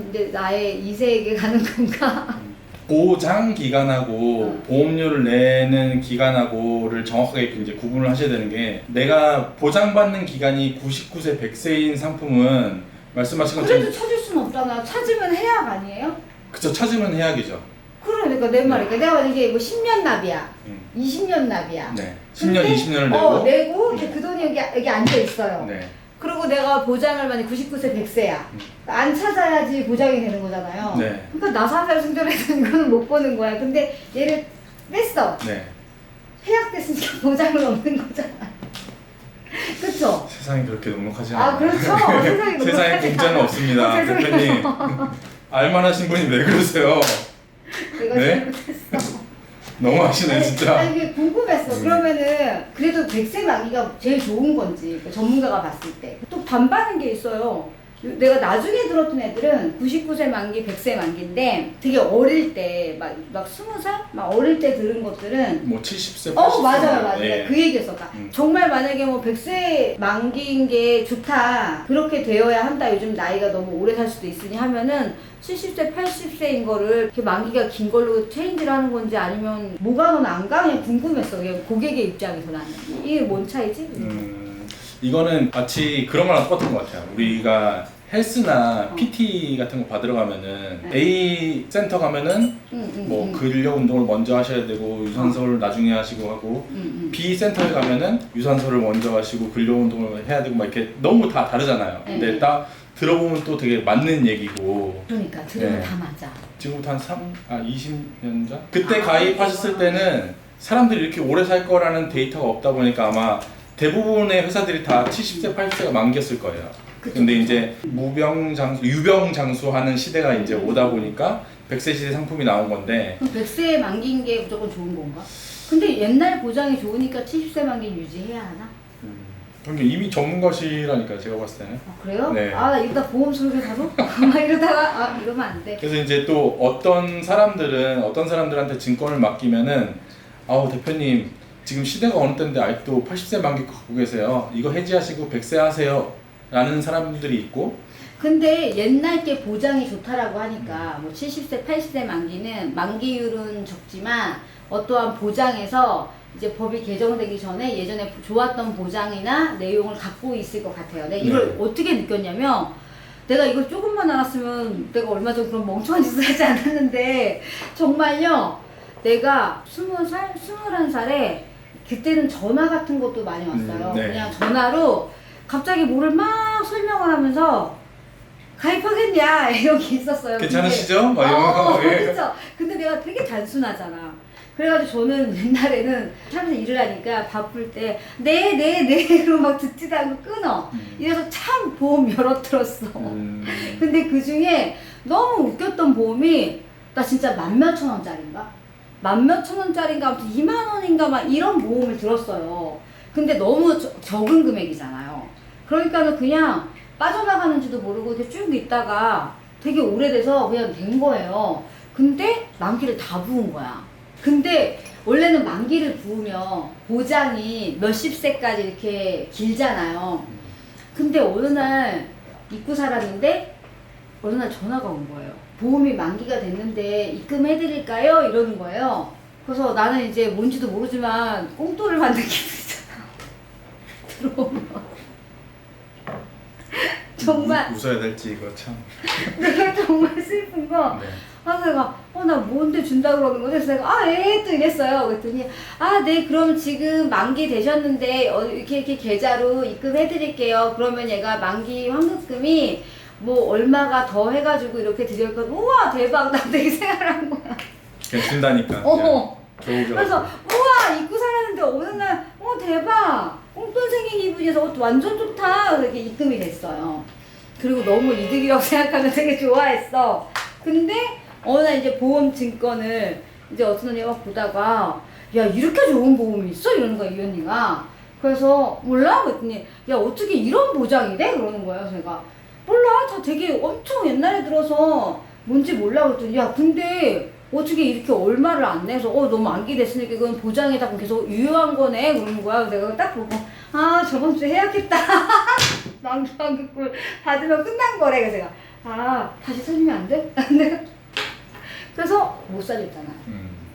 이제 나의 2세에게 가는 건가? 보장 기간하고 보험료를 내는 기간하고를 정확하게 이제 구분을 하셔야 되는 게 내가 보장받는 기간이 99세 100세인 상품은 말씀하신 것처럼 그래도 찾을 수는 없잖아. 찾으면 해약 아니에요? 그쵸, 찾으면 해약이죠. 그러니까 내 말이니까 내가 만약에 뭐 10년 납이야. 20년 납이야. 네. 10년, 20년을 내고 내고 이제 그 돈이 여기 앉아 있어요. 네. 그리고 내가 보장을 만약 99세 100세야. 안 찾아야지 보장이 되는 거잖아요. 네. 그러니까 나서 한 달 승전해서 이거는 못 보는 거야. 근데 얘를 뺐어. 네. 해약됐으니까 보장을 없는 거잖아. 그쵸? 세상이 그렇게 넉넉하지 않아요. 그렇죠. 세상에 세상에 공짜는 없습니다. 대표님. 알만하신 분이 왜 그러세요? 내가 네? 잘못했어. 너무하시네 진짜. 이게 궁금했어. 그러면은 그래도 100세 만기가 제일 좋은 건지 전문가가 봤을 때 또 반반인 게 있어요. 내가 나중에 들었던 애들은 99세 만기, 100세 만기인데 되게 어릴 때 막 20살? 막 어릴 때 들은 것들은 뭐 70세, 80세. 맞아요. 예. 그 얘기였어. 정말 만약에 뭐 100세 만기인 게 좋다. 그렇게 되어야 한다. 요즘 나이가 너무 오래 살 수도 있으니 하면은 70세, 80세인 거를 이렇게 만기가 긴 걸로 체인지를 하는 건지 아니면 뭐가 넌 안 가? 그냥 궁금했어. 그냥 고객의 입장에서 나는. 이게 뭔 차이지? 이거는 마치 그런 거랑 똑같은 것 같아요. 우리가 헬스나 PT 같은 거 받으러 가면은 A 센터 가면은 뭐 근력 운동을 먼저 하셔야 되고 유산소를 나중에 하시고 하고 B 센터에 가면은 유산소를 먼저 하시고 근력 운동을 해야 되고 막 이렇게 너무 다 다르잖아요. 근데 딱 들어보면 또 되게 맞는 얘기고. 그러니까 들으면 다 맞아. 지금부터 한 20년 전? 그때 가입하셨을 때는 사람들이 이렇게 오래 살 거라는 데이터가 없다 보니까 아마 대부분의 회사들이 다 70세, 80세가 만기였을 거예요. 근데 이제 유병장수 하는 시대가 이제 오다 보니까 100세 시대 상품이 나온 건데. 그럼 100세 만기인 게 무조건 좋은 건가? 근데 옛날 보장이 좋으니까 70세 만기 유지해야 하나? 그러니까 이미 전문가시라니까요, 제가 봤을 때는. 그래요? 네. 나 이러다 보험 설계사로? 막 이러다가 이러면 안 돼. 그래서 이제 또 어떤 사람들한테 증권을 맡기면은 대표님 지금 시대가 어느 때인데 아직도 80세 만기 갖고 계세요. 이거 해지하시고 100세 하세요. 라는 사람들이 있고. 근데 옛날 게 보장이 좋다라고 하니까 뭐 70세, 80세 만기는 만기율은 적지만 어떠한 보장에서 이제 법이 개정되기 전에 예전에 좋았던 보장이나 내용을 갖고 있을 것 같아요. 내가 이걸 어떻게 느꼈냐면 내가 이걸 조금만 알았으면 내가 얼마 전 그런 멍청한 짓을 하지 않았는데 정말요. 내가 20살, 21살에 그때는 전화 같은 것도 많이 왔어요. 그냥 전화로 갑자기 뭐를 막 설명을 하면서 가입하겠냐 이런 게 있었어요. 괜찮으시죠? 그렇죠. 근데 내가 되게 단순하잖아. 그래가지고 저는 옛날에는 차에서 일을 하니까 바쁠 때 네 그러고 막 듣지도 않고 끊어. 이래서 참 보험 여러 들었어. 근데 그 중에 너무 웃겼던 보험이 나 진짜 10,000원짜리인가? 10,000원짜리인가 아무튼 20,000원인가 막 이런 보험을 들었어요. 근데 너무 적은 금액이잖아요. 그러니까는 그냥 빠져나가는지도 모르고 이렇게 쭉 있다가 되게 오래돼서 그냥 된 거예요. 근데 만기를 다 부은 거야. 근데 원래는 만기를 부으면 보장이 몇십 세까지 이렇게 길잖아요. 근데 어느 날 잊고 살았는데 어느 날 전화가 온 거예요. 보험이 만기가 됐는데 입금해드릴까요? 이러는 거예요. 그래서 나는 이제 뭔지도 모르지만 꽁돈을 받는 기분이잖아. 들어오면. 정말 웃어야 될지 이거 참. 내가 정말 슬픈 거. 내가 나 뭔데 준다 그러는 거지? 그래서 내가 또 이랬어요. 그랬더니 네 그럼 지금 만기 되셨는데 이렇게 계좌로 입금해 드릴게요. 그러면 얘가 만기 환급금이 뭐 얼마가 더 해가지고 이렇게 드렸고 우와 대박 나 되게 생각한 거야. 그냥 준다니까. 그래서 우와 입고 살았는데 어느 날 대박 꽁돈 생긴 기분이어서 완전 좋다 이렇게 입금이 됐어요. 그리고 너무 이득이라고 생각하면 되게 좋아했어. 근데 어느 날 이제 보험 증권을 이제 어떤 언니가 보다가 야 이렇게 좋은 보험이 있어? 이러는 거야 이 언니가. 그래서 몰라? 그랬더니 야 어떻게 이런 보장이 돼? 그러는 거예요. 제가 몰라 다 되게 엄청 옛날에 들어서 뭔지 몰라 그랬더니 야 근데 어떻게 이렇게 얼마를 안 내서 너무 만기 됐으니까 이건 보장에다가 계속 유효한 거네 그러는 거야. 내가 딱 보고 아 저번 주에 해야겠다. 만기꿀 받으면 끝난 거래. 그래서 제가 다시 사주면 안 돼? 그래서 못 사줬잖아.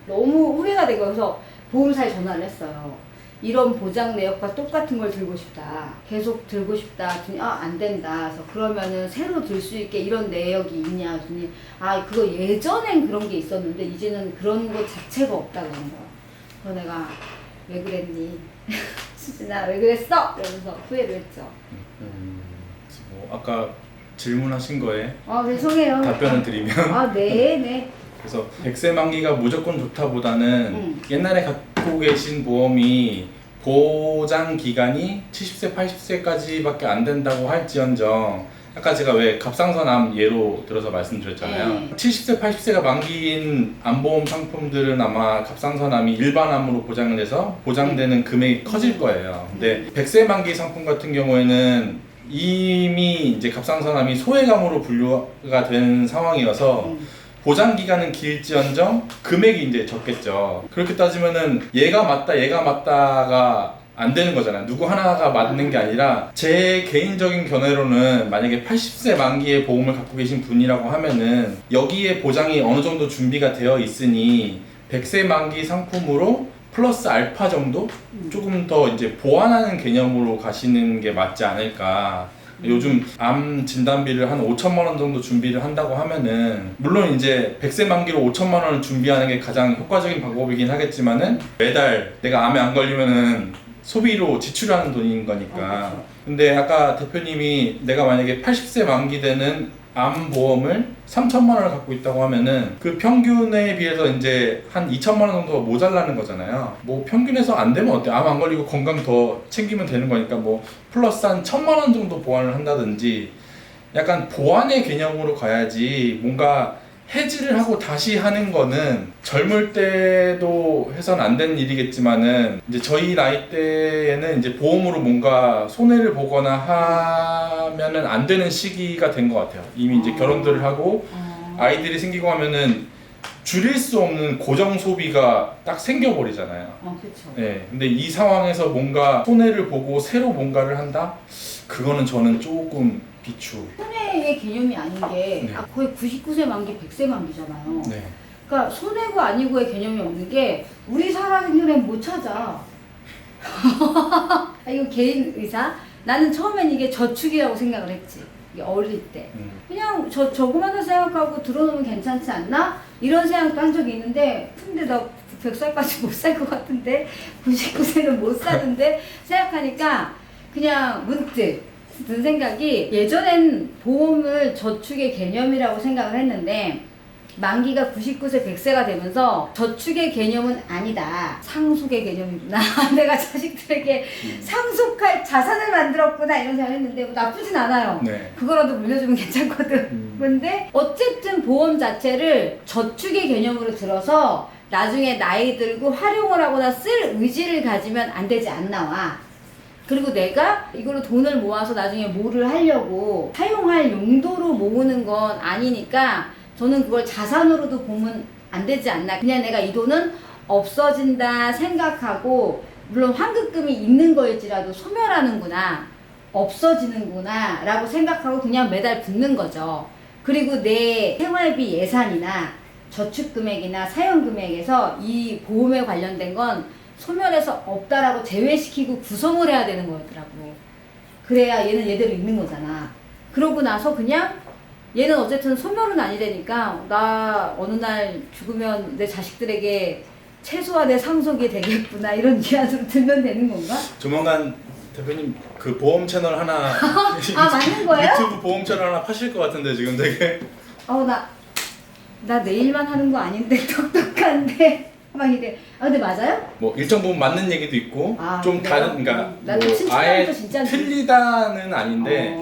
너무 후회가 되고 그래서 보험사에 전화를 했어요. 이런 보장 내역과 똑같은 걸 들고 싶다. 계속 들고 싶다. 그랬더니 안 된다. 그래서 그러면은 새로 들 수 있게 이런 내역이 있냐. 그랬더니 그거 예전엔 그런 게 있었는데 이제는 그런 거 자체가 없다 그런 거야. 그래서 내가 왜 그랬니? 수진아 왜 그랬어? 이러면서 후회를 했죠. 뭐 아까 질문하신 거에 죄송해요. 답변을 드리면 네. 그래서 100세 만기가 무조건 좋다보다는 옛날에 갖고 계신 보험이 보장 기간이 70세, 80세까지밖에 안 된다고 할지언정 아까 제가 왜 갑상선암 예로 들어서 말씀드렸잖아요. 70세, 80세가 만기인 암보험 상품들은 아마 갑상선암이 일반암으로 보장을 해서 보장되는 금액이 커질 거예요. 근데 100세 만기 상품 같은 경우에는 이미 이제 갑상선암이 소외감으로 분류가 된 상황이어서 보장 기간은 길지언정 금액이 이제 적겠죠. 그렇게 따지면은 얘가 맞다가 안 되는 거잖아요. 누구 하나가 맞는 게 아니라 제 개인적인 견해로는 만약에 80세 만기의 보험을 갖고 계신 분이라고 하면은 여기에 보장이 어느 정도 준비가 되어 있으니 100세 만기 상품으로 플러스 알파 정도 조금 더 이제 보완하는 개념으로 가시는 게 맞지 않을까. 요즘 암 진단비를 한 5천만 원 정도 준비를 한다고 하면은 물론 이제 100세 만기로 5천만 원을 준비하는 게 가장 효과적인 방법이긴 하겠지만은 매달 내가 암에 안 걸리면은 소비로 지출하는 돈인 거니까. 그렇죠. 근데 아까 대표님이 내가 만약에 80세 만기 되는 암 보험을 3천만 원을 갖고 있다고 하면은 그 평균에 비해서 이제 한 2천만 원 정도가 모자라는 거잖아요. 뭐 평균에서 안 되면 어때? 암 안 걸리고 건강 더 챙기면 되는 거니까 뭐 플러스 한 1,000만 원 정도 보완을 한다든지 약간 보완의 개념으로 가야지 뭔가 해지를 하고 다시 하는 거는 젊을 때도 해선 안 되는 일이겠지만은 이제 저희 나이 때에는 이제 보험으로 뭔가 손해를 보거나 하면은 안 되는 시기가 된 것 같아요. 이미 이제 결혼들을 하고 아이들이 생기고 하면은 줄일 수 없는 고정 소비가 딱 생겨버리잖아요. 그렇죠. 네, 근데 이 상황에서 뭔가 손해를 보고 새로 뭔가를 한다? 그거는 저는 조금 비추. 손해의 개념이 아닌 게 거의 99세 만기, 100세 만기잖아요. 네. 그러니까 손해고 아니고의 개념이 없는 게 우리 살아있는 못 찾아. 이거 개인 의사? 나는 처음엔 이게 저축이라고 생각을 했지. 이게 어릴 때. 그냥 저거만 생각하고 들어놓으면 괜찮지 않나? 이런 생각도 한 적이 있는데 근데 나 100살까지 못 살 것 같은데 99세는 못 사는데 생각하니까 그냥 문득 든 생각이 예전엔 보험을 저축의 개념이라고 생각을 했는데 만기가 99세 100세가 되면서 저축의 개념은 아니다. 상속의 개념이구나. 내가 자식들에게 상속할 자산을 만들었구나 이런 생각을 했는데 뭐 나쁘진 않아요. 네. 그거라도 물려주면 괜찮거든. 근데 어쨌든 보험 자체를 저축의 개념으로 들어서 나중에 나이 들고 활용을 하거나 쓸 의지를 가지면 안 되지 않나와. 그리고 내가 이걸로 돈을 모아서 나중에 뭐를 하려고 사용할 용도로 모으는 건 아니니까 저는 그걸 자산으로도 보면 안 되지 않나. 그냥 내가 이 돈은 없어진다 생각하고 물론 환급금이 있는 거일지라도 소멸하는구나 없어지는구나 라고 생각하고 그냥 매달 붓는 거죠. 그리고 내 생활비 예산이나 저축금액이나 사용금액에서 이 보험에 관련된 건 소멸해서 없다라고 제외시키고 구성을 해야 되는 거더라고. 그래야 얘는 얘대로 있는 거잖아. 그러고 나서 그냥 얘는 어쨌든 소멸은 아니라니까 나 어느 날 죽으면 내 자식들에게 최소한의 상속이 되겠구나 이런 기한으로 들면 되는 건가? 조만간 대표님 그 보험 채널 하나 아 맞는 거예요? 유튜브 보험 채널 하나 파실 것 같은데 지금 되게 나 내일만 하는 거 아닌데 똑똑한데 막 이래. 근데 맞아요? 뭐 일정 부분 맞는 얘기도 있고 좀 그래요? 다른 그러니까 난 뭐 아예 진짜 틀리다는 아닌데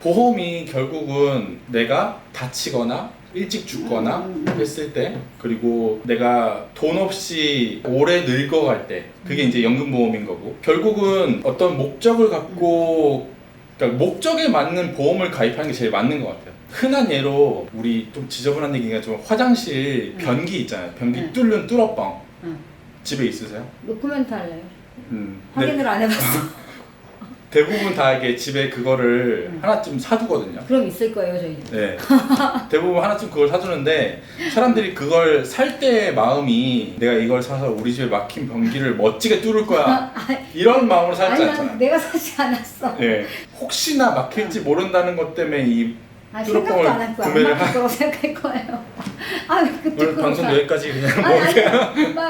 보험이 결국은 내가 다치거나 일찍 죽거나 했을 때 그리고 내가 돈 없이 오래 늙어갈 때 그게 이제 연금보험인 거고 결국은 어떤 목적을 갖고 그러니까 목적에 맞는 보험을 가입하는 게 제일 맞는 것 같아요. 흔한 예로 우리 좀 지저분한 얘기가 좀 화장실 변기 있잖아요. 변기 뚫는 뚫어뻥 집에 있으세요? 노코멘트 할래요? 근데 확인을 안 해봤어. 대부분 다 이게 집에 그거를 하나쯤 사두거든요. 그럼 있을 거예요 저희. 네. 대부분 하나쯤 그걸 사두는데 사람들이 그걸 살 때의 마음이 내가 이걸 사서 우리 집에 막힌 변기를 멋지게 뚫을 거야 이런 마음으로 살지 아니 않잖아요. 내가 사지 않았어. 네. 혹시나 막힐지 모른다는 것 때문에 이 생각도 안 할 거야. 안 구매를 막힐 거라고 생각할 거예요. 오늘 방송 여기까지 그냥 뭐 이렇게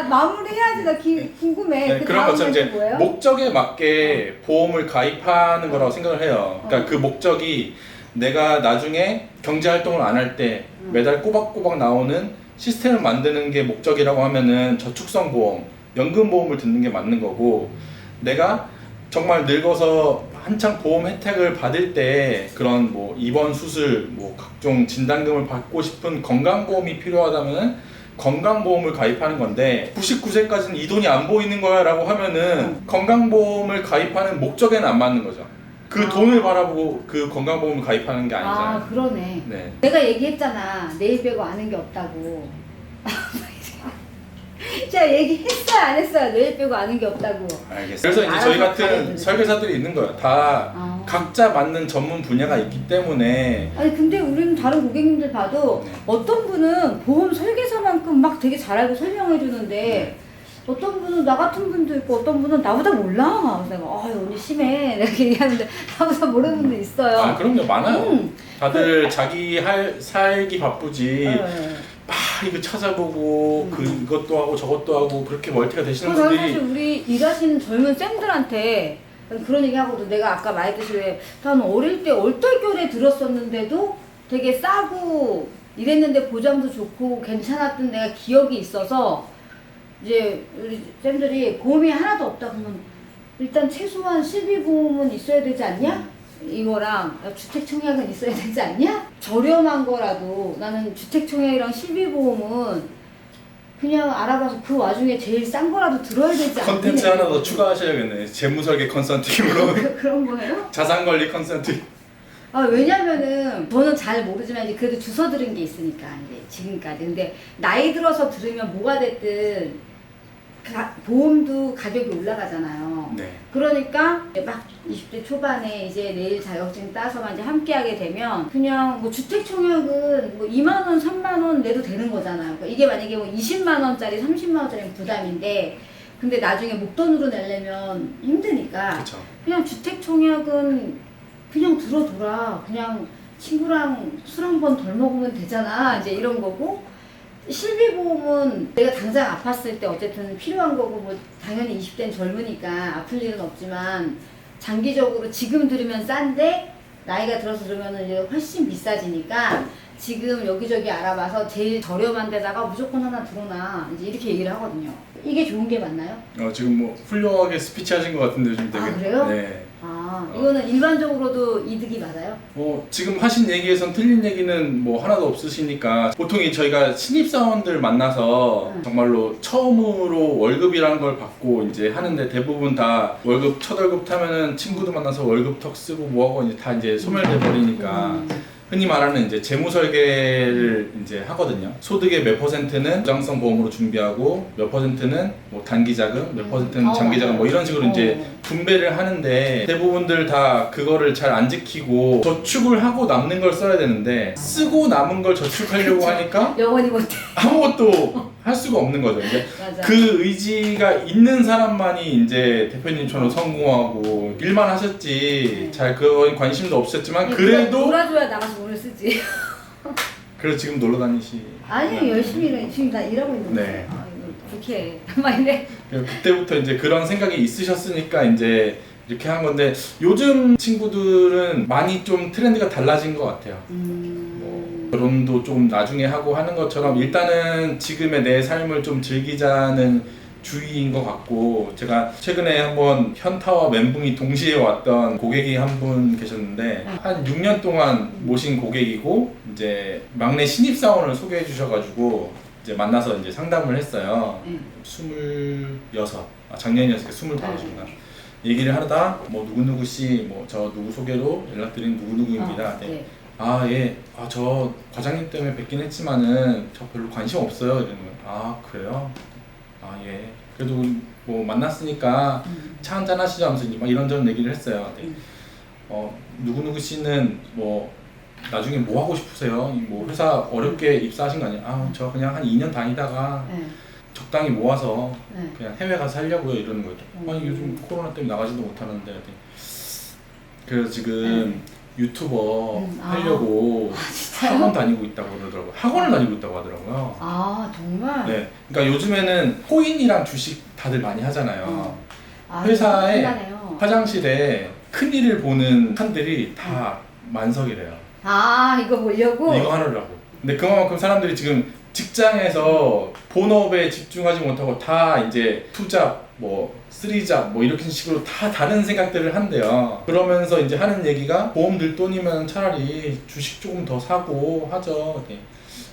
마무리해야지. 나 궁금해. 네, 그 그런 다음 것처럼 이제 뭐예요? 목적에 맞게 보험을 가입하는 거라고 생각을 해요. 그러니까 그 목적이 내가 나중에 경제 활동을 안 할 때 매달 꼬박꼬박 나오는 시스템을 만드는 게 목적이라고 하면은 저축성 보험, 연금 보험을 듣는 게 맞는 거고 내가 정말 늙어서 한창 보험 혜택을 받을 때 그런 뭐 입원 수술, 뭐 각종 진단금을 받고 싶은 건강보험이 필요하다면 건강보험을 가입하는 건데 99세까지는 이 돈이 안 보이는 거야 라고 하면은 건강보험을 가입하는 목적에는 안 맞는 거죠. 그 돈을 바라보고 그 건강보험을 가입하는 게 아니잖아요. 그러네. 네. 내가 얘기했잖아. 내일 빼고 아는 게 없다고. 제가 얘기했어요 안 했어요? 내일 빼고 아는 게 없다고. 알겠어요. 그래서 이제 저희 같은 설계사들이 있는 거예요. 다 각자 맞는 전문 분야가 있기 때문에. 아니 근데 우리는 다른 고객님들 봐도 어떤 분은 보험 설계사만큼 막 되게 잘 알고 설명해 주는데 어떤 분은 나 같은 분도 있고 어떤 분은 나보다 몰라. 그래서 내가 언니 심해 이렇게 얘기하는데 나보다 모르는 분도 있어요. 그럼요. 많아요. 다들 자기 살기 바쁘지. 이거 찾아보고 그것도 하고 저것도 하고 그렇게 멀티가 되시는 분들이 사실 우리 일하시는 젊은 쌤들한테 그런 얘기 하거든. 내가 아까 말했듯이 왜 나는 어릴 때 얼떨결에 들었었는데도 되게 싸고 이랬는데 보장도 좋고 괜찮았던 내가 기억이 있어서 이제 우리 쌤들이 보험이 하나도 없다 그러면 일단 최소한 실비보험은 있어야 되지 않냐? 이거랑 주택청약은 있어야 되지 않냐? 저렴한 거라도 나는 주택청약이랑 실비보험은 그냥 알아봐서 그 와중에 제일 싼 거라도 들어야 되지 않냐? 컨텐츠 하나 더 추가하셔야겠네. 재무설계 컨설팅으로. 그런 거예요? 자산관리 컨설팅. 왜냐면은 저는 잘 모르지만 이제 그래도 주워 들은 게 있으니까 이제 지금까지. 근데 나이 들어서 들으면 뭐가 됐든 보험도 가격이 올라가잖아요. 네. 그러니까 막 20대 초반에 이제 내일 자격증 따서만 이제 함께 하게 되면 그냥 뭐 주택청약은 뭐 2만 원, 3만 원 내도 되는 거잖아요. 그러니까 이게 만약에 뭐 20만 원짜리, 30만 원짜리 부담인데 근데 나중에 목돈으로 내려면 힘드니까 그쵸. 그냥 주택청약은 그냥 들어둬라. 그냥 친구랑 술 한 번 덜 먹으면 되잖아. 이제 이런 거고 실비보험은 내가 당장 아팠을 때 어쨌든 필요한 거고 뭐 당연히 20대는 젊으니까 아플 일은 없지만 장기적으로 지금 들으면 싼데 나이가 들어서 들으면 이제 훨씬 비싸지니까 지금 여기저기 알아봐서 제일 저렴한 데다가 무조건 하나 들어놔 이제 이렇게 얘기를 하거든요. 이게 좋은 게 맞나요? 지금 뭐 훌륭하게 스피치 하신 것 같은데 좀 되게. 그래요? 네. 이거는 일반적으로도 이득이 맞아요? 지금 하신 얘기에선 틀린 얘기는 뭐 하나도 없으시니까 보통 저희가 신입사원들 만나서 정말로 처음으로 월급이라는 걸 받고 이제 하는데 대부분 다 월급 첫 월급 타면은 친구들 만나서 월급 턱 쓰고 뭐하고 이제 다 이제 소멸돼 버리니까 흔히 말하는 이제 재무 설계를 이제 하거든요. 소득의 몇 %는 보장성 보험으로 준비하고 몇 %는 뭐 단기 자금, 몇 %는 장기 자금 뭐 이런 식으로 이제 분배를 하는데 대부분들 다 그거를 잘 안 지키고 저축을 하고 남는 걸 써야 되는데 쓰고 남은 걸 저축하려고 하니까 영원히 못해. 아무것도 할 수가 없는 거죠. 이제 맞아. 그 의지가 있는 사람만이 이제 대표님처럼 성공하고 일만 하셨지 잘 그거에 관심도 없었지만 그래도 놀아줘야 나가서 돈을 쓰지. 그래서 지금 놀러 다니시. 아니 열심히 일해. 지금 나 일하고 있는데. 네. 이거 그렇게 막 이래. 그때부터 이제 그런 생각이 있으셨으니까 이제 이렇게 한 건데 요즘 친구들은 많이 좀 트렌드가 달라진 것 같아요. 뭐 결혼도 좀 나중에 하고 하는 것처럼 일단은 지금의 내 삶을 좀 즐기자는 주의인 것 같고, 제가 최근에 한번 현타와 멘붕이 동시에 왔던 고객이 한 분 계셨는데 한 6년 동안 모신 고객이고 이제 막내 신입사원을 소개해 주셔가지고 이제 만나서 이제 상담을 했어요. 26, 작년이었으니까 25인가 얘기를 하다 뭐 누구누구 씨 뭐 저 누구 소개로 연락드린 누구누구입니다. 네. 아 예, 아 저 과장님 때문에 뵙긴 했지만은 저 별로 관심 없어요. 이러는 거예요. 아 그래요? 아 예. 그래도 뭐 만났으니까 차 한잔 하시죠 하면서 막 이런저런 얘기를 했어요. 네. 누구누구 씨는 뭐 나중에 뭐 하고 싶으세요? 뭐 회사 어렵게 입사하신 거 아니에요? 아 저 그냥 한 2년 다니다가 적당히 모아서 그냥 해외 가서 살려고요 이러는 거죠. 아니 요즘 코로나 때문에 나가지도 못하는데. 그래서 지금 유튜버 하려고 학원 다니고 있다고 그러더라고요. 학원을 다니고 있다고 하더라고요. 아 정말? 네. 그러니까 요즘에는 코인이랑 주식 다들 많이 하잖아요. 회사에 신나네요. 화장실에 큰 일을 보는 칸들이 다 만석이래요. 아 이거 보려고? 이거 하느라고. 근데 그만큼 사람들이 지금 직장에서 본업에 집중하지 못하고 다 이제 투잡, 뭐 쓰리잡 뭐 이렇게 식으로 다 다른 생각들을 한대요. 그러면서 이제 하는 얘기가 보험 들 돈이면 차라리 주식 조금 더 사고 하죠. 네.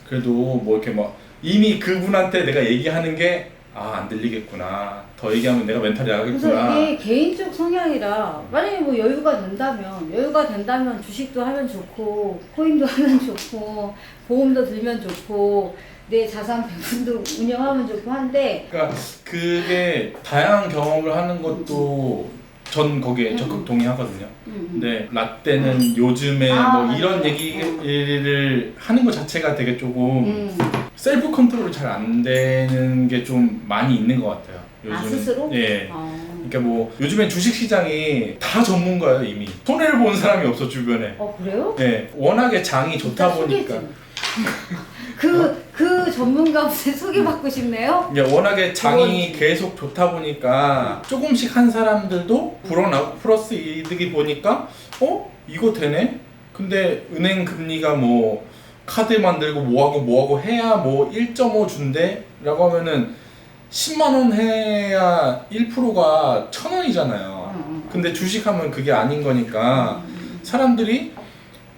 그래도 뭐 이렇게 뭐 이미 그분한테 내가 얘기하는 게 안 들리겠구나. 더 얘기하면 내가 멘탈이 나가겠구나. 그래서 이게 개인적 성향이라 만약에 뭐 여유가 된다면 주식도 하면 좋고 코인도 하면 좋고 보험도 들면 좋고 내 자산 배분도 운영하면 좋고 한데, 그러니까 그게 다양한 경험을 하는 것도 전 거기에 적극 동의하거든요. 근데 라떼는 요즘에 뭐 이런 얘기를 하는 것 자체가 되게 조금 셀프 컨트롤이 잘 안 되는 게 좀 많이 있는 것 같아요. 요즘. 스스로? 예. 그러니까 뭐 요즘엔 주식 시장이 다 전문가예요 이미. 손해를 본 사람이 없어 주변에. 그래요? 예. 워낙에 장이 좋다 보니까. 그 전문가분들 소개받고 싶네요. 워낙에 장이 계속 좋다 보니까 조금씩 한 사람들도 불어나고 플러스 이득이 보니까 이거 되네? 근데 은행 금리가 뭐 카드 만들고 뭐하고 해야 뭐 1.5 준대? 라고 하면은 10만원 해야 1%가 1,000원이잖아요. 근데 주식하면 그게 아닌 거니까 사람들이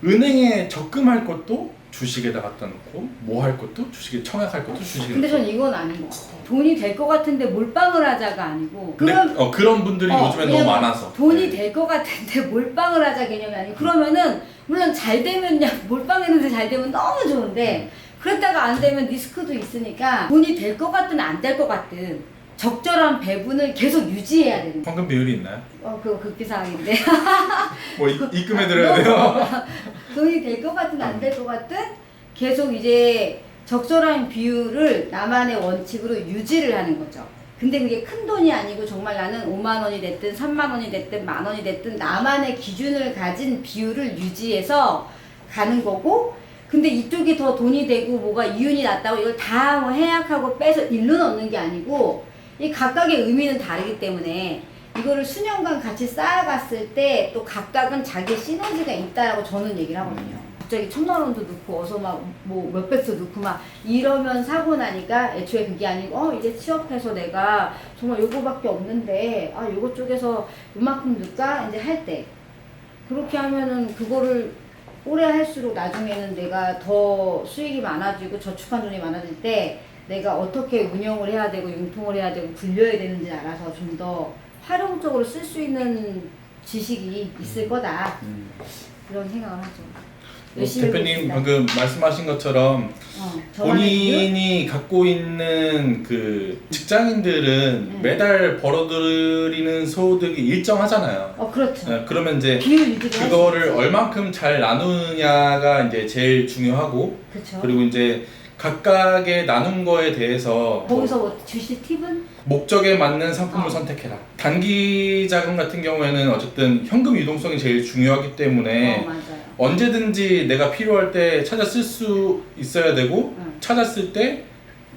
은행에 적금할 것도 주식에다 갖다 놓고 뭐 할 것도 주식에 청약할 것도 주식에. 근데 전 이건 아닌 것 같아요. 돈이 될 것 같은데 몰빵을 하자가 아니고. 그런 분들이 요즘에 너무 많아서. 돈이 될 것 같은데 몰빵을 하자 개념이 아니고, 그러면은 물론 잘 되면 몰빵했는데 잘 되면 너무 좋은데 그랬다가 안 되면 리스크도 있으니까 돈이 될 것 같든 안 될 것 같든 적절한 배분을 계속 유지해야 되는 거예요. 황금 비율이 있나요? 그거 극비상인데. 뭐 입금해 드려야 돼요? 돈이 될 것 같든 안 될 것 같든 계속 이제 적절한 비율을 나만의 원칙으로 유지를 하는 거죠. 근데 그게 큰 돈이 아니고 정말 나는 5만 원이 됐든 3만 원이 됐든 만 원이 됐든 나만의 기준을 가진 비율을 유지해서 가는 거고, 근데 이쪽이 더 돈이 되고 뭐가 이윤이 났다고 이걸 다 해약하고 빼서 일로 넣는 게 아니고, 이 각각의 의미는 다르기 때문에 이거를 수년간 같이 쌓아갔을 때 또 각각은 자기의 시너지가 있다라고 저는 얘기를 하거든요. 갑자기 1,000만 원도 넣고 어서 막 뭐 몇백도 넣고 막 이러면 사고 나니까 애초에 그게 아니고 이제 취업해서 내가 정말 요거밖에 없는데 요거 쪽에서 요만큼 넣을까 이제 할 때 그렇게 하면은 그거를 오래 할수록 나중에는 내가 더 수익이 많아지고 저축한 돈이 많아질 때 내가 어떻게 운영을 해야 되고 융통을 해야 되고 굴려야 되는지 알아서 좀 더 활용적으로 쓸 수 있는 지식이 있을 거다. 이런 생각을 하죠. 대표님 방금 말씀하신 것처럼 본인이 갖고 있는 그 직장인들은 매달 벌어들이는 소득이 일정하잖아요. 그렇죠. 그러면 이제 그거를 얼만큼 잘 나누느냐가 이제 제일 중요하고, 그쵸. 그리고 이제 각각의 나눈 거에 대해서 거기서 뭐 주실 팁은? 목적에 맞는 상품을 선택해라. 단기 자금 같은 경우에는 어쨌든 현금 유동성이 제일 중요하기 때문에 맞아요. 언제든지 내가 필요할 때 찾아 쓸 수 있어야 되고 찾았을 때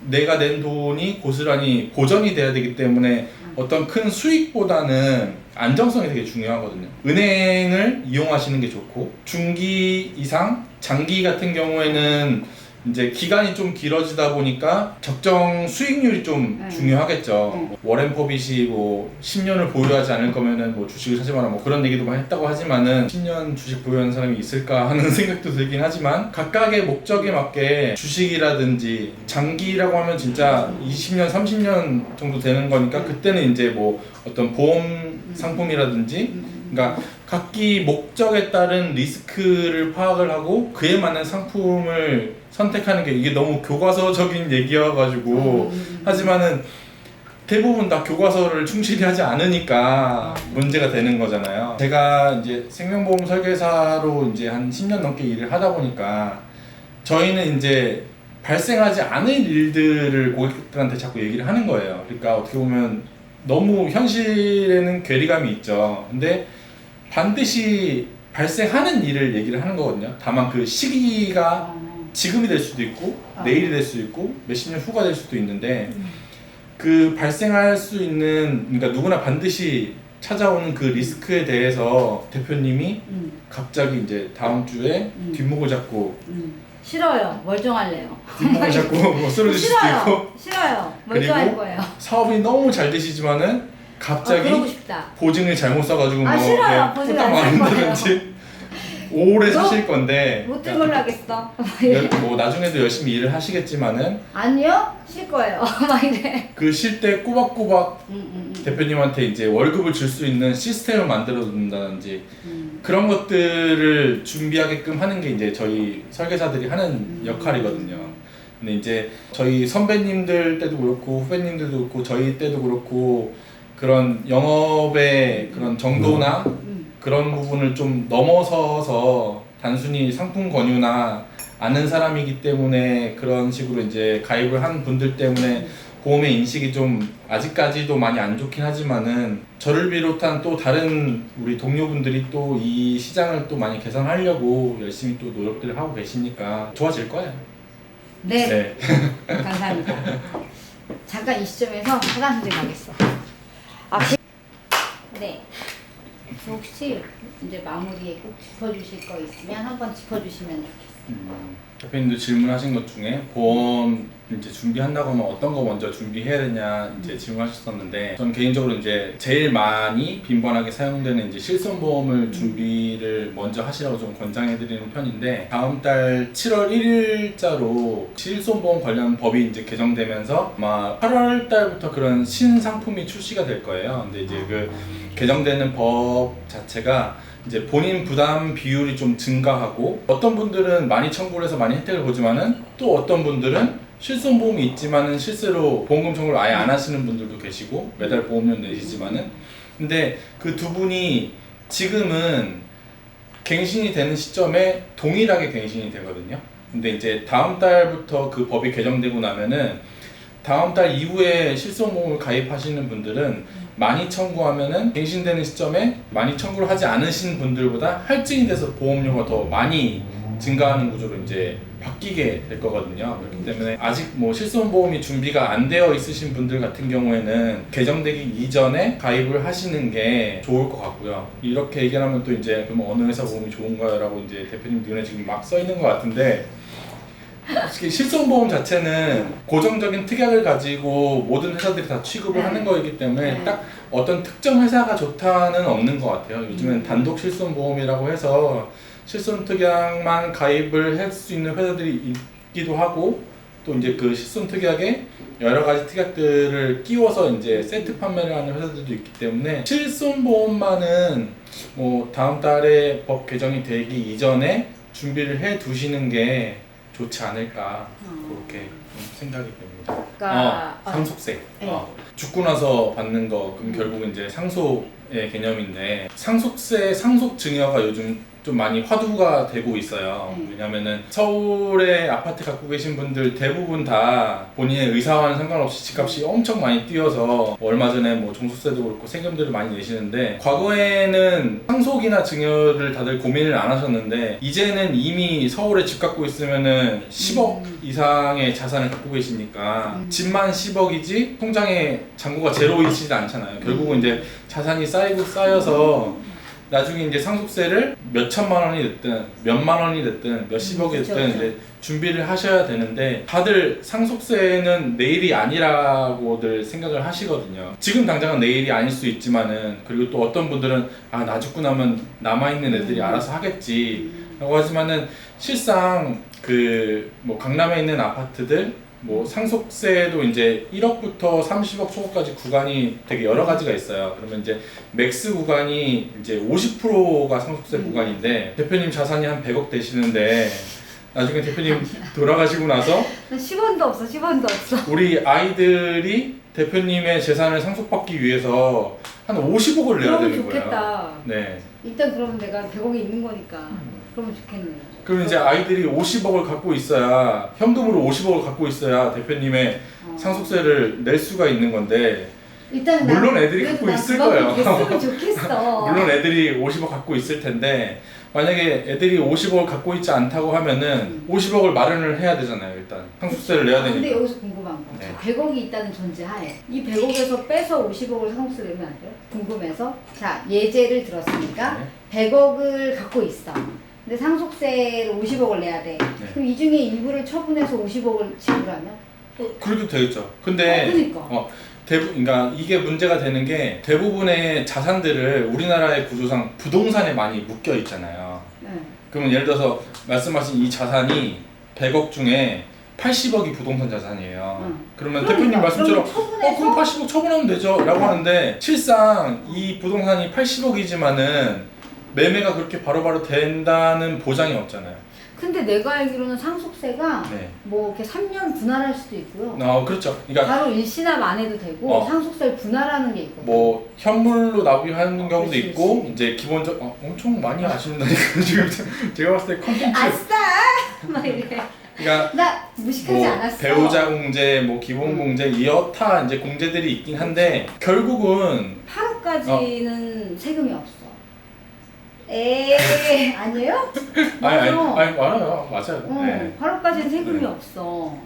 내가 낸 돈이 고스란히 보전이 돼야 되기 때문에 어떤 큰 수익보다는 안정성이 되게 중요하거든요. 은행을 이용하시는 게 좋고, 중기 이상, 장기 같은 경우에는 이제 기간이 좀 길어지다 보니까 적정 수익률이 좀 중요하겠죠. 워렌 버핏이 뭐 10년을 보유하지 않을 거면은 뭐 주식을 사지 마라 뭐 그런 얘기도 많이 했다고 하지만은 10년 주식 보유하는 사람이 있을까 하는 생각도 들긴 하지만, 각각의 목적에 맞게 주식이라든지 장기라고 하면 진짜 20년, 30년 정도 되는 거니까 그때는 이제 뭐 어떤 보험 상품이라든지, 그러니까 각기 목적에 따른 리스크를 파악을 하고 그에 맞는 상품을 선택하는 게, 이게 너무 교과서적인 얘기여가지고 하지만은 대부분 다 교과서를 충실히 하지 않으니까 문제가 되는 거잖아요. 제가 이제 생명보험 설계사로 이제 한 10년 넘게 일을 하다 보니까 저희는 이제 발생하지 않을 일들을 고객들한테 자꾸 얘기를 하는 거예요. 그러니까 어떻게 보면 너무 현실에는 괴리감이 있죠. 근데 반드시 발생하는 일을 얘기를 하는 거거든요. 다만 그 시기가 지금이 될 수도 있고 내일이 될 수도 있고 몇십 년 후가 될 수도 있는데, 그 발생할 수 있는, 그러니까 누구나 반드시 찾아오는 그 리스크에 대해서 대표님이 갑자기 이제 다음 주에 뒷목을 잡고 싫어요. 멀쩡할래요. 뒷목을 잡고 뭐 쓰러질 수도 있고, 싫어요. 멀쩡할 그리고 거예요. 사업이 너무 잘 되시지만은 갑자기 그러고 싶다. 보증을 잘못 써가지고 뭐 싫어요. 보증 홀딱 안 망한다든지 오래 사실 건데 못 들걸로 하겠어. 뭐 나중에도 열심히 일을 하시겠지만은 아니요? 쉴 거예요. 막 이래. 그 쉴 때 꼬박꼬박 대표님한테 이제 월급을 줄 수 있는 시스템을 만들어 둔다든지 그런 것들을 준비하게끔 하는 게 이제 저희 설계사들이 하는 역할이거든요. 근데 이제 저희 선배님들 때도 그렇고 후배님들도 그렇고 저희 때도 그렇고 그런 영업의 그런 정도나 그런 부분을 좀 넘어서서 단순히 상품 권유나 아는 사람이기 때문에 그런 식으로 이제 가입을 한 분들 때문에 보험의 인식이 좀 아직까지도 많이 안 좋긴 하지만은, 저를 비롯한 또 다른 우리 동료분들이 또 이 시장을 또 많이 개선하려고 열심히 또 노력들을 하고 계시니까 좋아질 거예요. 네. 감사합니다. 잠깐 이 시점에서 화장실 가겠어. 네. 혹시 이제 마무리에 꼭 짚어주실 거 있으면 한번 짚어주시면 좋겠어요. 대표님도 질문하신 것 중에 보험 이제 준비한다고 하면 어떤 거 먼저 준비해야 되냐 이제 질문하셨었는데, 저는 개인적으로 이제 제일 많이 빈번하게 사용되는 이제 실손보험을 준비를 먼저 하시라고 좀 권장해드리는 편인데, 다음 달 7월 1일자로 실손보험 관련 법이 이제 개정되면서 아마 8월 달부터 그런 신상품이 출시가 될 거예요. 근데 이제 그 개정되는 법 자체가 이제 본인 부담 비율이 좀 증가하고, 어떤 분들은 많이 청구를 해서 많이 혜택을 보지만은 또 어떤 분들은 실손보험이 있지만은 실제로 보험금 청구를 아예 안 하시는 분들도 계시고 매달 보험료 내시지만은, 근데 그 두 분이 지금은 갱신이 되는 시점에 동일하게 갱신이 되거든요. 근데 이제 다음 달부터 그 법이 개정되고 나면은 다음 달 이후에 실손보험을 가입하시는 분들은 많이 청구하면은 갱신되는 시점에 많이 청구를 하지 않으신 분들보다 할증이 돼서 보험료가 더 많이 증가하는 구조로 이제 바뀌게 될 거거든요. 그렇기 때문에 아직 뭐 실손보험이 준비가 안 되어 있으신 분들 같은 경우에는 개정되기 이전에 가입을 하시는 게 좋을 것 같고요. 이렇게 얘기하면 또 이제 그럼 어느 회사 보험이 좋은가요? 라고 이제 대표님 눈에 지금 막 써 있는 것 같은데, 실손보험 자체는 고정적인 특약을 가지고 모든 회사들이 다 취급을 하는 거이기 때문에 딱 어떤 특정 회사가 좋다는 없는 것 같아요. 요즘엔 단독 실손보험이라고 해서 실손 특약만 가입을 할 수 있는 회사들이 있기도 하고, 또 이제 그 실손 특약에 여러 가지 특약들을 끼워서 이제 세트 판매를 하는 회사들도 있기 때문에, 실손보험만은 뭐 다음 달에 법 개정이 되기 이전에 준비를 해 두시는 게 좋지 않을까 그렇게 생각이 됩니다. 그러니까 상속세. 네. 죽고 나서 받는 거, 그럼 결국은 이제 상속의 개념인데, 상속세 상속 증여가 요즘 좀 많이 화두가 되고 있어요. 왜냐면은 서울에 아파트 갖고 계신 분들 대부분 다 본인의 의사와는 상관없이 집값이 엄청 많이 뛰어서 얼마 전에 뭐 종소세도 그렇고 세금들을 많이 내시는데, 과거에는 상속이나 증여를 다들 고민을 안 하셨는데 이제는 이미 서울에 집 갖고 있으면은 10억 이상의 자산을 갖고 계시니까 집만 10억이지 통장에 잔고가 제로이지는 않잖아요. 결국은 이제 자산이 쌓여서 나중에 이제 상속세를 몇 천만 원이 됐든 몇만 원이 됐든 몇십억이 됐든 그렇죠. 이제 준비를 하셔야 되는데, 다들 상속세는 내일이 아니라고들 생각을 하시거든요. 지금 당장은 내일이 아닐 수 있지만은, 그리고 또 어떤 분들은 나 죽고 나면 남아있는 애들이 알아서 하겠지 라고 하지만은, 실상 그 뭐 강남에 있는 아파트들 뭐 상속세도 이제 1억부터 30억 초까지 구간이 되게 여러 가지가 있어요. 그러면 이제 맥스 구간이 이제 50%가 상속세 구간인데, 대표님 자산이 한 100억 되시는데 나중에 대표님 돌아가시고 나서 10원도 없어, 10원도 없어. 우리 아이들이 대표님의 재산을 상속받기 위해서 한 50억을 내야 그러면 되는 좋겠다. 거예요. 네. 일단 그러면 내가 100억이 있는 거니까 그러면 좋겠네요. 그럼 이제 아이들이 50억을 갖고 있어야, 현금으로 50억을 갖고 있어야 대표님의 상속세를 낼 수가 있는 건데, 일단 물론 애들이 갖고 있을 거예요. 됐으면 좋겠어. 물론 애들이 50억 갖고 있을 텐데, 만약에 애들이 50억을 갖고 있지 않다고 하면은 50억을 마련을 해야 되잖아요. 일단 상속세를 내야 되니까. 근데 여기서 궁금한 거, 네. 100억이 있다는 전제하에 이 100억에서 빼서 50억을 상속세 내면 안 돼요? 궁금해서. 자, 예제를 들었으니까 100억을 갖고 있어. 근데 상속세를 50억을 내야 돼. 그럼 이 중에 일부를 처분해서 50억을 지불하면? 그래도 되겠죠. 근데 그러니까. 그러니까 이게 문제가 되는 게, 대부분의 자산들을 우리나라의 구조상 부동산에 많이 묶여 있잖아요. 그러면 예를 들어서 말씀하신 이 자산이 100억 중에 80억이 부동산 자산이에요. 그러면 대표님 말씀처럼 그럼 80억 처분하면 되죠 라고 하는데, 실상 이 부동산이 80억이지만은 매매가 그렇게 바로바로 된다는 보장이 없잖아요. 근데 내가 알기로는 상속세가 네. 뭐 이렇게 3년 분할할 수도 있고요. 그렇죠. 그러니까 바로 일시납 안 해도 되고 상속세를 분할하는 게 있거든요. 뭐 현물로 납입하는 경우도 그치, 있고, 그치. 이제 기본적 엄청 많이 아시는다니까 지금 제가 봤을 때 컨텐츠 아싸! 막 이래. 그러니까 나 무식하지 뭐 않았어. 배우자 공제, 뭐 기본 공제, 여타 이제 공제들이 있긴 한데, 결국은 8억까지는 세금이 없어. 에이, 아니에요? 아니 많아요. 맞아요. 네. 8억까지는 세금이 없어.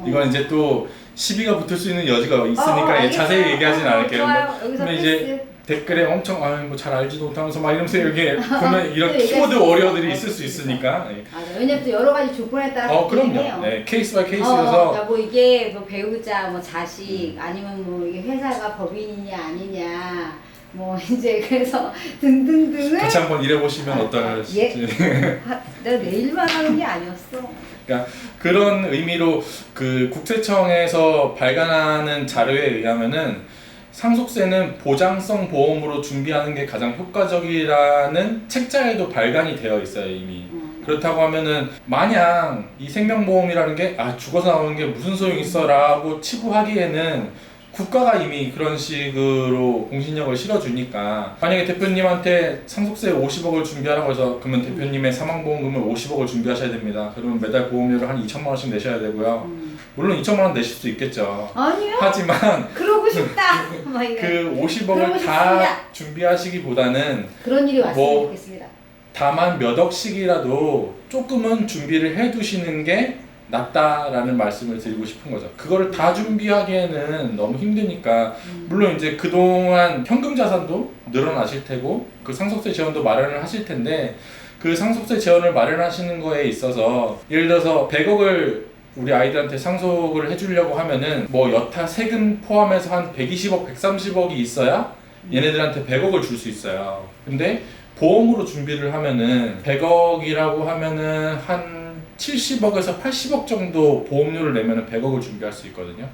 이건 이제 또 시비가 붙을 수 있는 여지가 있으니까 자세히 얘기하진 않을게요. 좋아요. 여기서 근데 패스. 이제 댓글에 엄청 뭐 잘 알지도 못하면서 막 이러면서 여기 보면 이런 또 키워드 얘기할 수 워리어들이 있어. 있을 수 있으니까. 네. 맞아. 왜냐면 또 여러 가지 조건에 따라 그럼요. 해요. 네, 케이스 바이 케이스여서. 야, 뭐 이게 뭐 배우자, 뭐 자식, 아니면 뭐 이게 회사가 법인이냐 아니냐, 뭐 이제 그래서 등등등을. 같이 한번 일해보시면 어떨지. 내가 내일만 하는 게 아니었어. 그러니까 그런 의미로 그 국세청에서 발간하는 자료에 의하면은, 상속세는 보장성 보험으로 준비하는 게 가장 효과적이라는 책자에도 발간이 되어 있어요, 이미. 그렇다고 하면은 마냥 이 생명보험이라는 게 죽어서 나오는 게 무슨 소용이 있어 라고 치부하기에는, 국가가 이미 그런 식으로 공신력을 실어주니까, 만약에 대표님한테 상속세 50억을 준비하라고 해서, 그러면 대표님의 사망보험금을 50억을 준비하셔야 됩니다. 그러면 매달 보험료를 한 2천만 원씩 내셔야 되고요. 물론 2천만 원 내실 수 있겠죠. 아니요. 하지만 그러고 싶다. 막 이래. 그 50억을 그러고 다 싶습니다. 준비하시기보다는 그런 일이 왔으면 뭐 좋겠습니다. 다만 몇 억씩이라도 조금은 준비를 해두시는 게 낫다라는 말씀을 드리고 싶은 거죠. 그거를 다 준비하기에는 너무 힘드니까, 물론 이제 그동안 현금 자산도 늘어나실 테고 그 상속세 지원도 마련을 하실 텐데, 그 상속세 지원을 마련하시는 거에 있어서 예를 들어서 100억을 우리 아이들한테 상속을 해주려고 하면은 뭐 여타 세금 포함해서 한 120억, 130억이 있어야 얘네들한테 100억을 줄 수 있어요. 근데 보험으로 준비를 하면은 100억이라고 하면은 한 70억에서 80억 정도 보험료를 내면은 100억을 준비할 수 있거든요.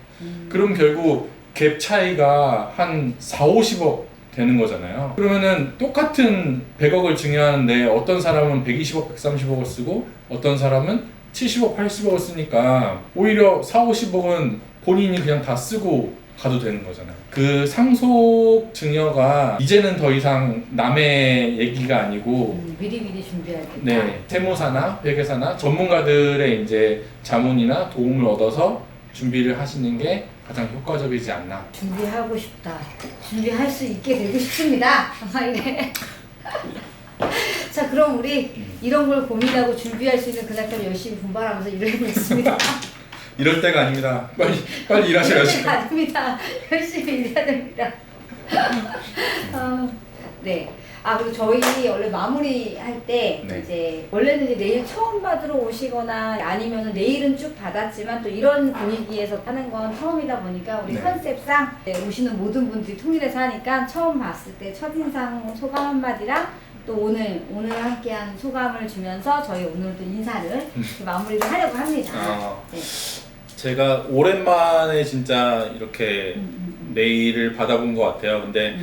그럼 결국 갭 차이가 한 4, 50억 되는 거잖아요. 그러면은 똑같은 100억을 증여하는데 어떤 사람은 120억, 130억을 쓰고 어떤 사람은 70억, 80억을 쓰니까 오히려 4, 50억은 본인이 그냥 다 쓰고 가도 되는 거잖아요. 그 상속 증여가 이제는 더 이상 남의 얘기가 아니고 미리 준비해야겠다. 네, 세무사나 회계사나 전문가들의 이제 자문이나 도움을 얻어서 준비를 하시는 게 가장 효과적이지 않나. 준비하고 싶다. 준비할 수 있게 되고 싶습니다. 이래. 자, 그럼 우리 이런 걸 고민하고 준비할 수 있는 그날까지 열심히 분발하면서 일을 해보겠습니다. 이럴 때가 아닙니다. 빨리 일하셔야죠. 이럴 때가 아닙니다. 열심히 일해야 됩니다. 네. 그리고 저희 원래 마무리할 때 네. 이제 원래는 이제 내일 처음 받으러 오시거나 아니면 내일은 쭉 받았지만 또 이런 분위기에서 하는 건 처음이다 보니까 우리 네. 컨셉상 오시는 모든 분들이 통일해서 하니까 처음 봤을 때 첫인상 소감 한마디랑 또 오늘 함께한 소감을 주면서 저희 오늘도 인사를 이렇게 마무리를 하려고 합니다. 네. 제가 오랜만에 진짜 이렇게 네일을 받아본 것 같아요. 근데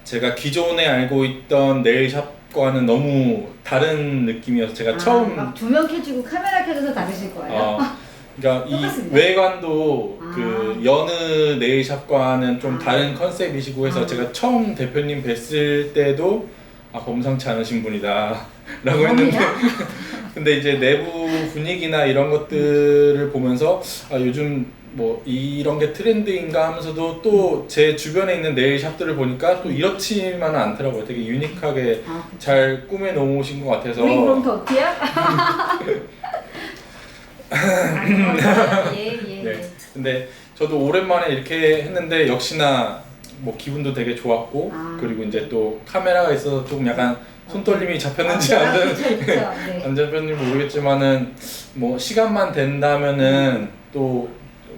제가 기존에 알고 있던 네일샵과는 너무 다른 느낌이어서 제가 처음 막 조명 켜지고 카메라 켜져서 다르실 거예요? 그러니까 이 똑같습니다. 외관도 그 여느 네일샵과는 좀 다른 컨셉이시고 해서 제가 처음 대표님 뵀을 때도 범상치 않으신 분이다 라고 했는데 근데 이제 내부 분위기나 이런 것들을 보면서 요즘 뭐 이런 게 트렌드인가 하면서도 또 제 주변에 있는 네일샵들을 보니까 또 이렇지만은 않더라고요. 되게 유니크하게 잘 꾸며 놓으신 것 같아서. 우리 그럼 더 어때요? 예. 네. 근데 저도 오랜만에 이렇게 했는데 역시나 뭐 기분도 되게 좋았고 그리고 이제 또 카메라가 있어서 조금 약간 손떨림이 잡혔는지 안 잡혔는지 모르겠지만은 뭐 시간만 된다면은 또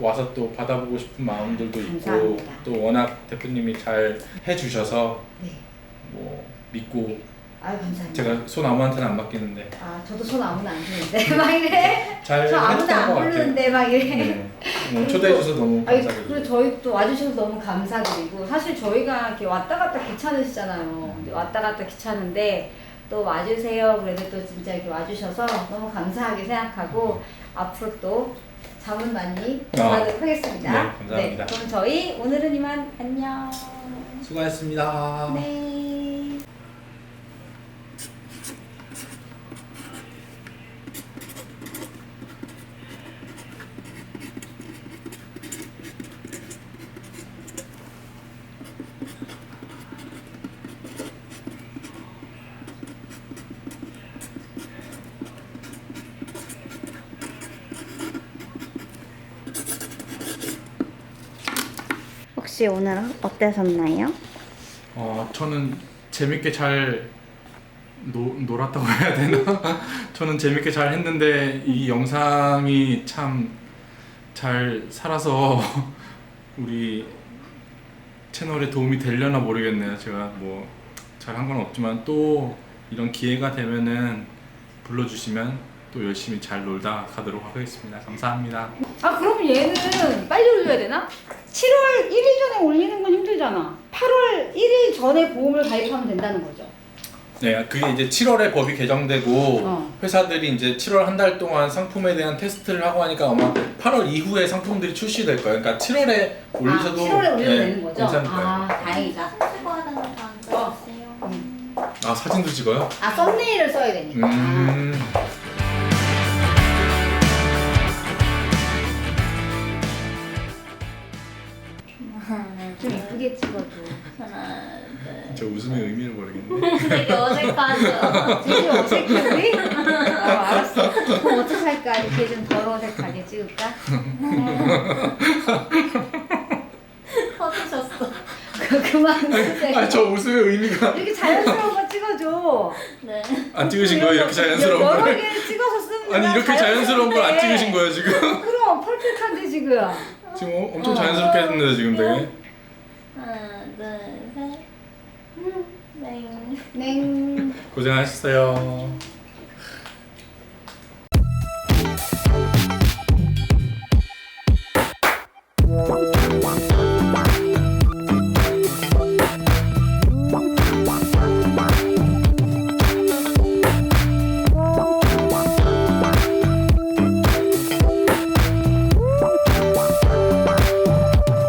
와서 또 받아보고 싶은 마음들도 있고 감사합니다. 또 워낙 대표님이 잘 해주셔서 네. 뭐 믿고 감사합니다. 제가 손 아무한테는 안 맡기는데 저도 손 아무나 안 주는데 막 이래. 잘 저 아무나 했던 안 것 같아요. 부르는데 막 이래. 네. 초대해 주셔서 너무 감사드리고. 그리고 저희 또 와주셔서 너무 감사드리고 사실 저희가 이렇게 왔다 갔다 귀찮으시잖아요. 근데 왔다 갔다 귀찮은데 또 와주세요. 그래도 또 진짜 이렇게 와주셔서 너무 감사하게 생각하고 앞으로 또 자문 많이 받도록 하겠습니다. 네, 감사합니다. 그럼 저희 오늘은 이만 안녕. 수고하셨습니다. 네. 혹시 오늘 어떠셨나요? 저는 재밌게 잘 놀았다고 해야 되나? 저는 재밌게 잘 했는데 이 영상이 참 잘 살아서 우리 채널에 도움이 되려나 모르겠네요. 제가 뭐 잘한 건 없지만 또 이런 기회가 되면은 불러주시면 또 열심히 잘 놀다 가도록 하겠습니다. 감사합니다. 그럼 얘는 빨리 올려야 되나? 7월 1일 전에 올리는 건 힘들잖아. 8월 1일 전에 보험을 가입하면 된다는 거죠. 네, 그게 이제 7월에 법이 개정되고 회사들이 이제 7월 한 달 동안 상품에 대한 테스트를 하고 하니까 아마 8월 이후에 상품들이 출시될 거예요. 그러니까 7월에 올리셔도 7월에 올려도 되는 거죠? 괜찮을 거예요. 다행이다. 찍어야 되는 거안 찍었어요. 사진도 찍어요? 썸네일을 써야 되니까. 좀 이쁘게 찍어줘. 하나, 둘. 저 웃음의 의미를 모르겠네. 되게 어색하죠? 되게 어색해 우리? 알았어. 그럼 어떻게 할까? 이렇게 좀 덜 어색하게 찍을까? 터지셨어. 그만 쓰세요. 저 웃음의 의미가 이렇게 자연스러운 거 찍어줘. 네. 안 찍으신 거예요? 이렇게 자연스러운 여러 걸? 개 찍어서 쓰면 아니 이렇게 자연스러운 걸 안 찍으신 거예요 지금? 그럼 퍼펙트한데 지금. 지금 엄청 자연스럽게 했는데 지금 되게. 하나, 둘, 셋. 네. 냉. 고생하셨어요.